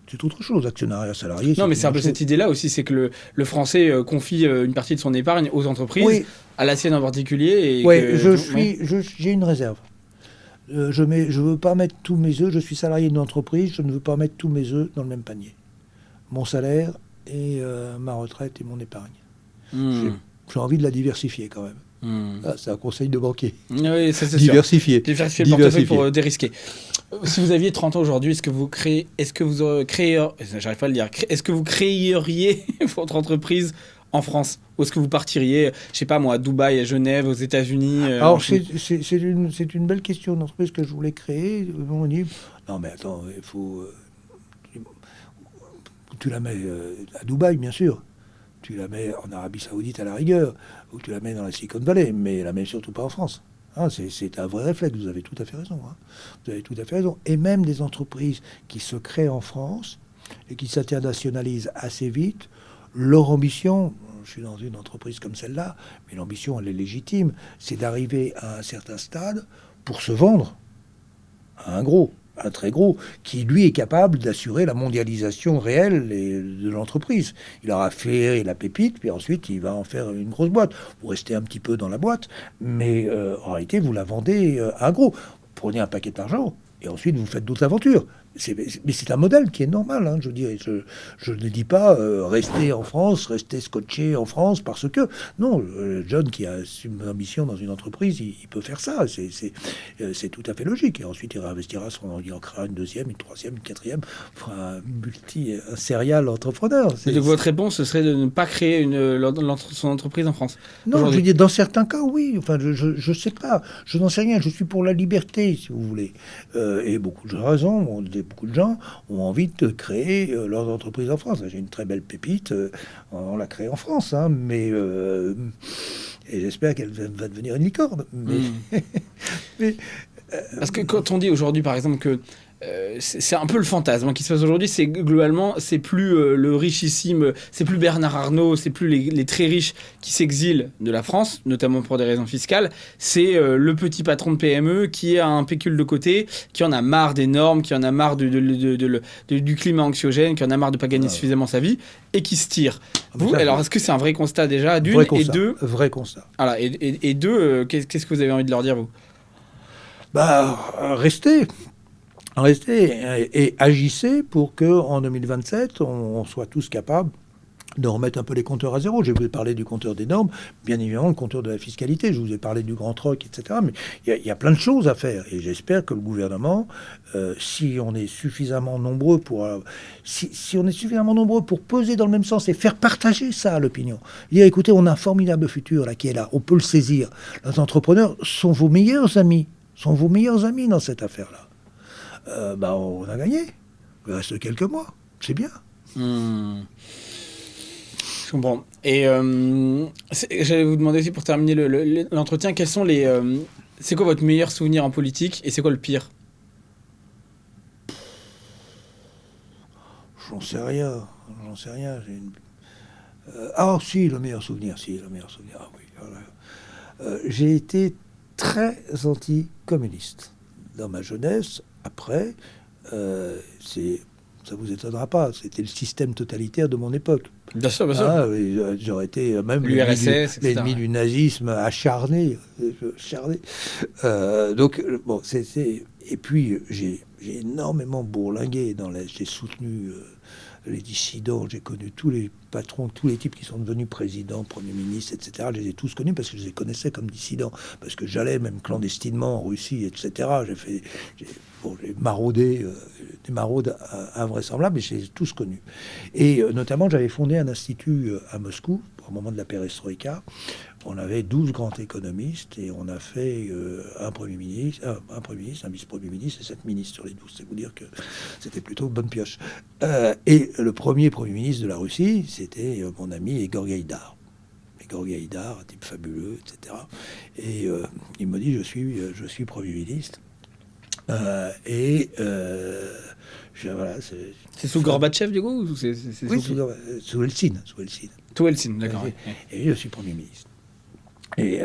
C'est autre chose, actionnariat salarié. Non, mais c'est un peu cette idée-là aussi, c'est que le Français confie une partie de son épargne aux entreprises, oui. À la sienne en particulier. Oui, j'ai une réserve. Je ne veux pas mettre tous mes œufs, je suis salarié d'une entreprise, je ne veux pas mettre tous mes œufs dans le même panier. Mon salaire et ma retraite et mon épargne. J'ai envie de la diversifier quand même. C'est un conseil de banquier. Oui, ça, c'est diversifier. Sûr. Diversifier le portefeuille pour dérisquer. Si vous aviez 30 ans aujourd'hui, est-ce que vous créeriez, j'arrive pas à le dire, est-ce que vous créeriez votre entreprise en France? Ou est-ce que vous partiriez, je sais pas moi, à Dubaï, à Genève, aux États-Unis Alors, c'est une belle question d'entreprise que je voulais créer. On dit, non mais attends, il faut... tu la mets à Dubaï, bien sûr. Tu la mets en Arabie Saoudite à la rigueur. Ou tu la mets dans la Silicon Valley. Mais la mets surtout pas en France. C'est un vrai réflexe, vous avez tout à fait raison. Vous avez tout à fait raison. Et même des entreprises qui se créent en France et qui s'internationalisent assez vite, leur ambition, je suis dans une entreprise comme celle-là, mais l'ambition, elle est légitime, c'est d'arriver à un certain stade pour se vendre à un très gros, qui lui est capable d'assurer la mondialisation réelle de l'entreprise. Il aura fait la pépite, puis ensuite il va en faire une grosse boîte. Vous restez un petit peu dans la boîte, mais en réalité vous la vendez à un gros. Prenez un paquet d'argent et ensuite vous faites d'autres aventures. Mais c'est un modèle qui est normal, je dirais. Je ne dis pas rester en France, rester scotché en France parce que... Non, John qui a une ambition dans une entreprise, il peut faire ça. C'est tout à fait logique. Et ensuite, il réinvestira, il en créera une deuxième, une troisième, une quatrième, un serial entrepreneur. Donc votre réponse, ce serait de ne pas créer son entreprise en France? Non, je veux dire, dans certains cas, oui. Enfin, je sais pas. Je n'en sais rien. Je suis pour la liberté, si vous voulez. Et beaucoup de raisons. Beaucoup de gens ont envie de créer leurs entreprises en France. J'ai une très belle pépite, on l'a créée en France, mais et j'espère qu'elle va devenir une licorne. Parce que quand on dit aujourd'hui, par exemple, que c'est un peu le fantasme qui se passe aujourd'hui, c'est globalement, c'est plus le richissime, c'est plus Bernard Arnault, c'est plus les très riches qui s'exilent de la France, notamment pour des raisons fiscales, c'est le petit patron de PME qui a un pécule de côté, qui en a marre des normes, qui en a marre du climat anxiogène, qui en a marre de pas gagner suffisamment sa vie, et qui se tire. Alors est-ce que c'est un vrai constat déjà, d'une, vrai constat, et deux... Vrai constat. Voilà, et deux, qu'est-ce que vous avez envie de leur dire, vous? Restez et agissez pour qu'en 2027, on soit tous capables de remettre un peu les compteurs à zéro. Je vous ai parlé du compteur des normes, bien évidemment le compteur de la fiscalité, je vous ai parlé du grand troc, etc. Mais il y a plein de choses à faire. Et j'espère que le gouvernement, si on est suffisamment nombreux pour peser dans le même sens et faire partager ça à l'opinion. Dire, écoutez, on a un formidable futur là, qui est là, on peut le saisir. Les entrepreneurs sont vos meilleurs amis dans cette affaire-là. On a gagné. Il reste quelques mois. C'est bien. Je comprends. Et j'allais vous demander aussi pour terminer l'entretien, quels sont c'est quoi votre meilleur souvenir en politique et c'est quoi le pire? J'en sais rien. Si, le meilleur souvenir. Ah oui. Voilà. J'ai été très anti-communiste dans ma jeunesse. Après, ça vous étonnera pas, c'était le système totalitaire de mon époque. Bien sûr. J'aurais été même l'URSS, l'ennemi du nazisme acharné. Et puis j'ai énormément bourlingué j'ai soutenu les dissidents, j'ai connu tous les patrons, tous les types qui sont devenus présidents, premiers ministres, etc. Je les ai tous connus parce que je les connaissais comme dissidents, parce que j'allais même clandestinement en Russie, etc. J'ai maraudé, des maraudes invraisemblables, mais je les ai tous connus. Et notamment, j'avais fondé un institut à Moscou, au moment de la perestroïka. On avait 12 grands économistes et on a fait un Premier ministre, un vice-premier ministre et 7 ministres sur les 12. C'est vous dire que c'était plutôt bonne pioche. Et le premier Premier ministre de la Russie, c'était mon ami Igor Gaïdar. Igor Gaïdar, un type fabuleux, etc. Et il me dit, je suis Premier ministre. Voilà, c'est sous Gorbatchev, du coup, ou c'est oui, sous Eltsine. Sous Eltsine, d'accord. Et je suis Premier ministre. Et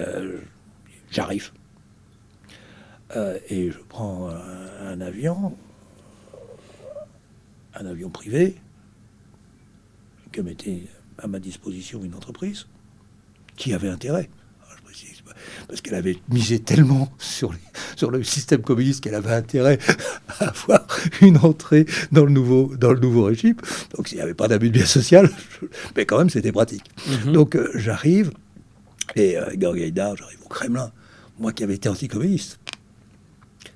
j'arrive. Et je prends un avion privé que mettait à ma disposition une entreprise qui avait intérêt. Je précise, parce qu'elle avait misé tellement sur le système communiste qu'elle avait intérêt à avoir une entrée dans le nouveau régime. Donc s'il n'y avait pas d'abus de bien social, mais quand même c'était pratique. Donc j'arrive Et Georg Gaïdar, j'arrive au Kremlin, moi qui avais été anticommuniste.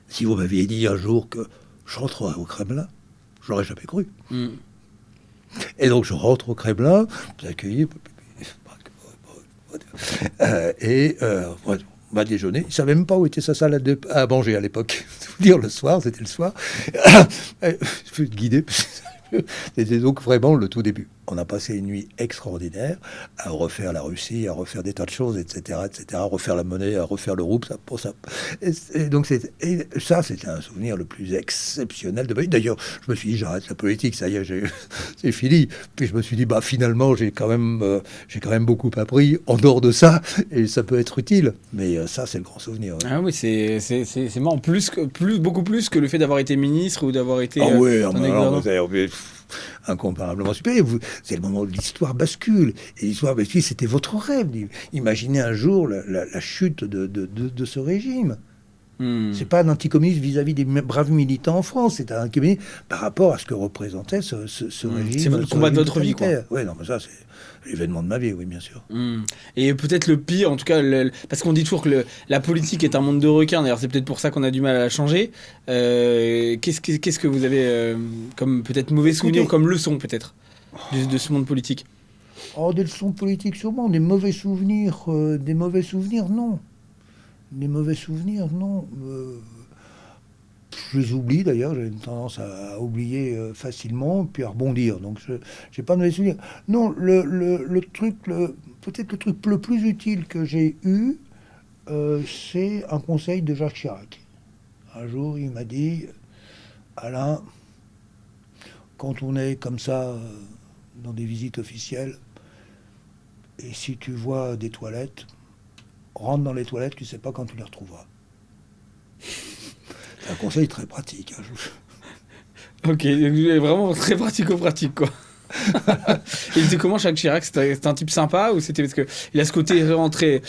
Si vous m'aviez dit un jour que je rentrerai au Kremlin, je l'aurais jamais cru. Et donc je rentre au Kremlin, accueilli, et on va déjeuner. Il ne savait même pas où était sa salle à manger à l'époque. Vous dire, le soir, c'était le soir. Je suis guidé. C'était donc vraiment le tout début. On a passé une nuit extraordinaire à refaire la Russie, à refaire des tas de choses, etc., à refaire la monnaie, à refaire le rouble. Et donc ça, c'était un souvenir le plus exceptionnel de ma vie. D'ailleurs, je me suis dit, j'arrête la politique, ça y est, c'est fini. Puis je me suis dit, finalement, j'ai quand même beaucoup appris en dehors de ça, et ça peut être utile. Mais ça, c'est le grand souvenir. Ouais. Ah oui, c'est marrant, beaucoup plus que le fait d'avoir été ministre ou d'avoir été. Ah oui, incomparablement supérieur. C'est le moment où l'histoire bascule. Et l'histoire bascule, c'était votre rêve. Imaginez un jour la chute de ce régime. C'est pas un anticommuniste vis-à-vis des braves militants en France, c'est un anticommuniste par rapport à ce que représentait ce régime. C'est le combat de votre vie, quoi. Oui, non, mais ça, c'est l'événement de ma vie, oui, bien sûr. Et peut-être le pire, en tout cas, parce qu'on dit toujours que la politique est un monde de requins, d'ailleurs, c'est peut-être pour ça qu'on a du mal à la changer. Qu'est-ce que vous avez comme peut-être mauvais souvenir, comme leçon, peut-être, de ce monde politique? Des leçons politiques, sûrement. Des mauvais souvenirs, non. Des mauvais souvenirs, non. Je les oublie d'ailleurs, j'ai une tendance à oublier facilement, puis à rebondir. Donc je n'ai pas de mauvais souvenirs. Non, le truc, peut-être le truc le plus utile que j'ai eu, c'est un conseil de Jacques Chirac. Un jour, il m'a dit, Alain, quand on est comme ça dans des visites officielles, et si tu vois des toilettes, rentre dans les toilettes, tu ne sais pas quand tu les retrouveras. C'est un conseil très pratique. Ok, vraiment très pratico-pratique, quoi. Il était comment, Jacques Chirac? C'était un type sympa, ou c'était parce qu'il a ce côté vraiment très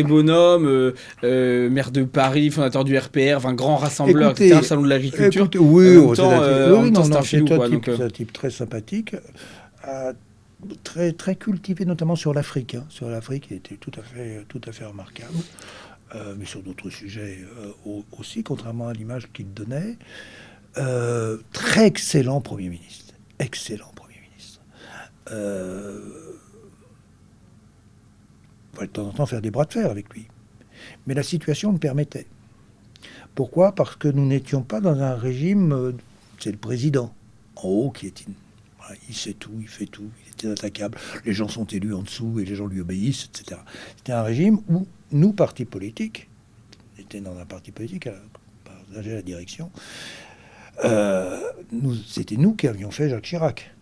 bonhomme, maire de Paris, fondateur du RPR, grand rassembleur, etc., salon de l'agriculture. Oui, c'est un type très sympathique. Très, très cultivé, notamment sur l'Afrique. Sur l'Afrique, il était tout à fait remarquable. Mais sur d'autres sujets aussi, contrairement à l'image qu'il donnait. Très excellent Premier ministre. Excellent Premier ministre. On va de temps en temps faire des bras de fer avec lui. Mais la situation le permettait. Pourquoi ? Parce que nous n'étions pas dans un régime... c'est le président, en haut, qui est... il sait tout, il fait tout, il est inattaquable. Les gens sont élus en dessous et les gens lui obéissent, etc. C'était un régime où nous, partis politiques, on était dans un parti politique à partager la direction, c'était nous qui avions fait Jacques Chirac.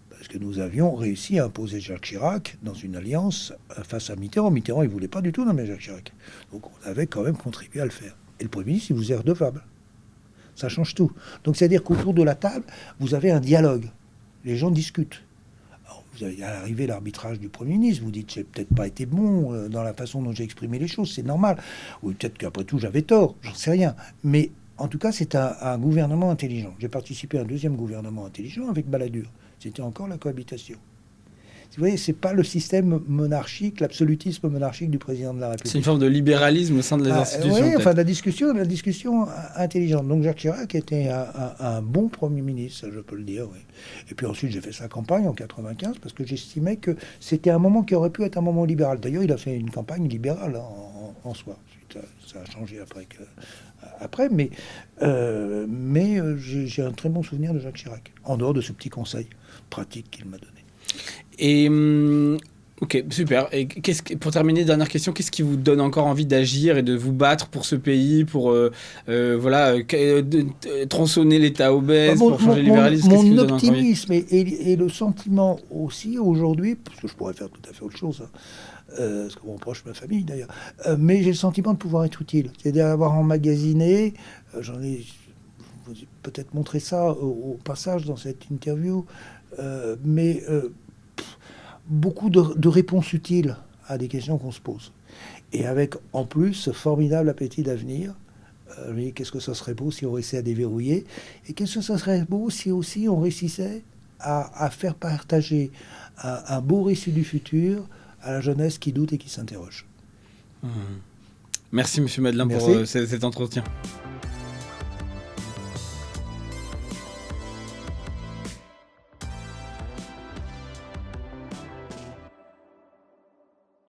Parce que nous avions réussi à imposer Jacques Chirac dans une alliance face à Mitterrand. Mitterrand, il ne voulait pas du tout nommer Jacques Chirac. Donc on avait quand même contribué à le faire. Et le Premier ministre, il vous est redevable. Ça change tout. Donc c'est-à-dire qu'autour de la table, vous avez un dialogue. Les gens discutent. Alors, vous avez arrivé l'arbitrage du Premier ministre. Vous dites, j'ai peut-être pas été bon dans la façon dont j'ai exprimé les choses. C'est normal. Ou peut-être qu'après tout, j'avais tort. J'en sais rien. Mais en tout cas, c'est un gouvernement intelligent. J'ai participé à un deuxième gouvernement intelligent avec Balladur. C'était encore la cohabitation. Vous voyez, c'est pas le système monarchique, l'absolutisme monarchique du président de la République. C'est une forme de libéralisme au sein des institutions. Oui, enfin, la discussion intelligente. Donc Jacques Chirac était un bon Premier ministre, je peux le dire. Oui. Et puis ensuite, j'ai fait sa campagne en 95 parce que j'estimais que c'était un moment qui aurait pu être un moment libéral. D'ailleurs, il a fait une campagne libérale en soi. Ça a changé après, mais j'ai un très bon souvenir de Jacques Chirac, en dehors de ce petit conseil pratique qu'il m'a donné. Et ok, super. Et pour terminer, dernière question, qu'est-ce qui vous donne encore envie d'agir et de vous battre pour ce pays, pour tronçonner l'État obèse, pour changer le libéralisme? Mon optimisme et le sentiment aussi aujourd'hui, parce que je pourrais faire tout à fait autre chose, ce que mon proche, ma famille d'ailleurs, mais j'ai le sentiment de pouvoir être utile, c'est-à-dire avoir emmagasiné, j'en ai peut-être montré ça au passage dans cette interview, mais beaucoup de réponses utiles à des questions qu'on se pose. Et avec, en plus, ce formidable appétit d'avenir. Qu'est-ce que ça serait beau si on réussissait à déverrouiller? Et qu'est-ce que ça serait beau si aussi on réussissait à faire partager un beau récit du futur à la jeunesse qui doute et qui s'interroge. Merci, Monsieur Madelin, pour cet entretien.